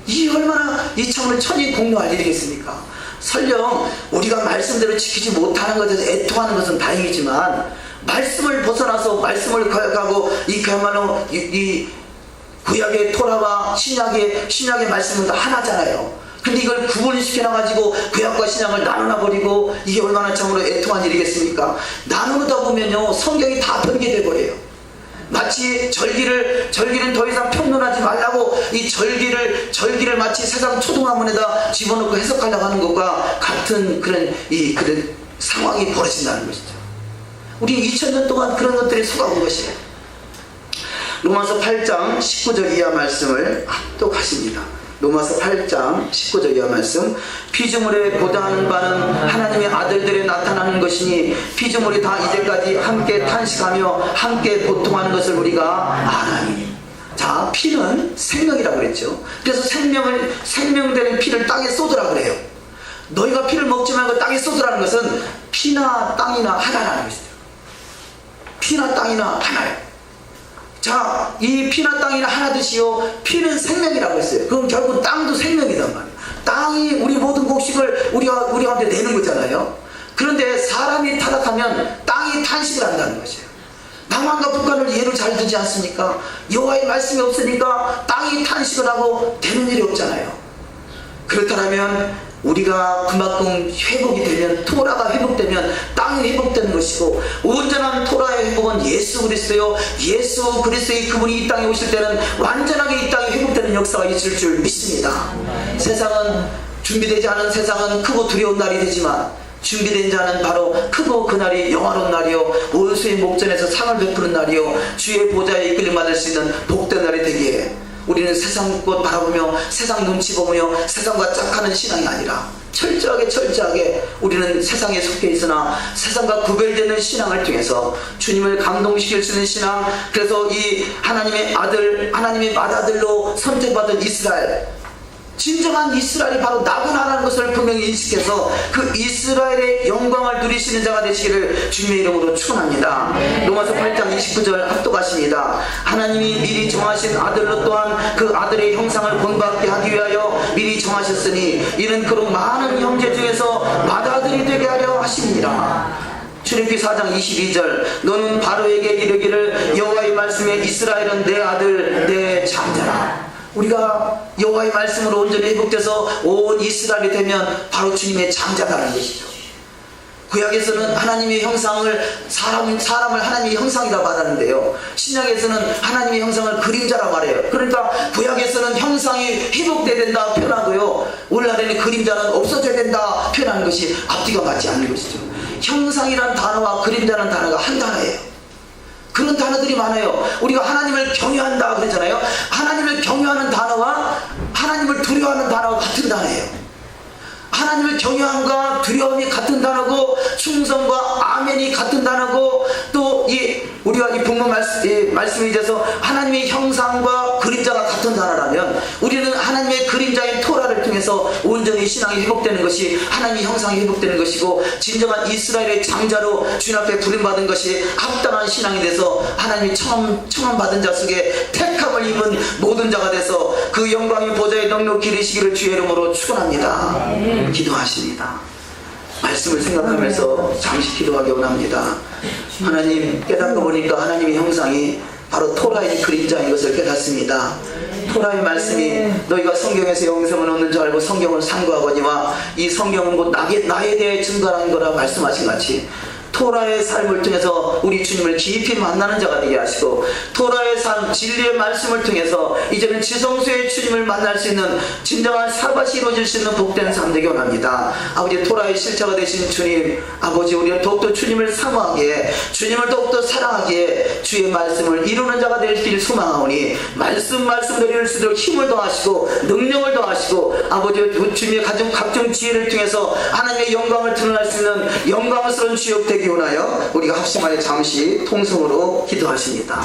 이 얼마나 이 차원의 천이 공로할 일이겠습니까? 설령 우리가 말씀대로 지키지 못하는 것에서 애통하는 것은 다행이지만 말씀을 벗어나서 말씀을 거역하고 이 그야말로 이 구약의 토라와 신약의 말씀은 다 하나잖아요. 근데 이걸 구분시켜놔가지고 구약과 신약을 나눠놔버리고 이게 얼마나 참으로 애통한 일이겠습니까? 나누다 보면요 성경이 다 변개돼 버려요. 마치 절기는 더 이상 평론하지 말라고 이 절기를 마치 세상 초등학문에다 집어넣고 해석하려고 하는 것과 같은 그런 상황이 벌어진다는 것이죠. 우리 2000년 동안 그런 것들이 속아온 것이에요. 로마서 8장 19절 이하 말씀을 합독하십니다. 로마서 8장 19절 이하 말씀. 피조물에 보다하는 바는 하나님의 아들들에 나타나는 것이니 피조물이 다 이제까지 함께 탄식하며 함께 고통하는 것을 우리가 아나니. 자, 자, 피는 생명이라고 그랬죠. 그래서 생명되는 피를 땅에 쏟으라 그래요. 너희가 피를 먹지 말고 땅에 쏟으라는 것은 피나 땅이나 하나라는 것이죠. 피나 땅이나 하나예요. 자, 이 피나 땅이나 하나듯이요, 피는 생명이라고 했어요. 그럼 결국 땅도 생명이란 말이에요. 땅이 우리 모든 곡식을 우리한테 내는 거잖아요. 그런데 사람이 타락하면 땅이 탄식을 한다는 것이에요. 남한과 북한을 예로 잘 두지 않습니까? 여호와의 말씀이 없으니까 땅이 탄식을 하고 되는 일이 없잖아요. 그렇다면 우리가 그만큼 회복이 되면, 토라가 회복되면 땅이 회복되는 것이고, 온전한 토라의 회복은 예수 그리스도요, 예수 그리스도의 그분이 이 땅에 오실 때는 완전하게 이 땅이 회복되는 역사가 있을 줄 믿습니다. 세상은, 준비되지 않은 세상은 크고 두려운 날이 되지만 준비된 자는 바로 크고 그날이 영화로운 날이요, 원수의 목전에서 상을 베푸는 날이요, 주의 보좌에 이끌림 받을 수 있는 복된 날이 되기에 우리는 세상 것 바라보며 세상 눈치 보며 세상과 짝하는 신앙이 아니라 철저하게 우리는 세상에 속해 있으나 세상과 구별되는 신앙을 통해서 주님을 감동시킬 수 있는 신앙, 그래서 이 하나님의 아들, 하나님의 맏아들로 선택받은 이스라엘, 진정한 이스라엘이 바로 나구나라는 것을 분명히 인식해서 그 이스라엘의 영광을 누리시는 자가 되시기를 주님의 이름으로 축원합니다. 로마서 8장 29절 합독하십니다. 하나님이 미리 정하신 아들로 또한 그 아들의 형상을 본받게 하기 위하여 미리 정하셨으니 이는 그로 많은 형제 중에서 맏아들이 되게 하려 하십니다. 출애굽기 4장 22절 너는 바로에게 이르기를 여호와의 말씀에 이스라엘은 내 아들 내 장자라. 우리가 여호와의 말씀으로 온전히 회복돼서 온 이스라엘이 되면 바로 주님의 장자라는 것이죠. 구약에서는 하나님의 형상을 사람을 하나님의 형상이라 말하는데요, 신약에서는 하나님의 형상을 그림자라 말해요. 그러니까 구약에서는 형상이 회복돼야 된다 표현하고요, 오늘날에는 그림자는 없어져야 된다 표현하는 것이 앞뒤가 맞지 않는 것이죠. 형상이란 단어와 그림자라는 단어가 한 단어예요. 그런 단어들이 많아요. 우리가 하나님을 경외한다 그러잖아요. 하나님을 경외하는 단어와 하나님을 두려워하는 단어가 같은 단어예요. 하나님을 경외함과 두려움이 같은 단어고, 충성과 아멘이 같은 단어고, 또 우리가 이 본문 말씀에 있어서 하나님의 형상과 그림자가 같은 단어라면 우리는 하나님의 그림자인 토라를 통해서 온전히 신앙이 회복되는 것이 하나님의 형상이 회복되는 것이고, 진정한 이스라엘의 장자로 주님 앞에 부름받은 것이 합당한 신앙이 돼서 하나님이 청함받은 자 속에 택함을 입은 모든 자가 돼서 그 영광의 보좌에 넉넉히 이르시기를 주의 이름으로 축원합니다. 기도하십니다. 말씀을 생각하면서 잠시 기도하기 원합니다. 하나님, 깨닫고 보니까 하나님의 형상이 바로 토라의 그림자인 것을 깨닫습니다. 토라의 말씀이 너희가 성경에서 영생을 얻는 줄 알고 성경을 상고하거니와 이 성경은 곧 나에 대해 증거하는 거라 말씀하신 같이 토라의 삶을 통해서 우리 주님을 깊이 만나는 자가 되게 하시고, 토라의 삶, 진리의 말씀을 통해서 이제는 지성소의 주님을 만날 수 있는 진정한 사밭이 이루어질 수 있는 복된 삶 되기 원합니다. 아버지, 토라의 실체가 되신 주님, 아버지, 우리는 더욱더 주님을 사모하기에, 주님을 더욱더 사랑하기에 주의 말씀을 이루는 자가 될 수 있기를 소망하오니 말씀대로 이룰 수 있도록 힘을 더하시고 능력을 더하시고, 아버지, 주님의 각종 지혜를 통해서 하나님의 영광을 드러날 수 있는 영광스러운 주역 되기 원하여 우리가 합심하여 잠시 통성으로 기도하십니다.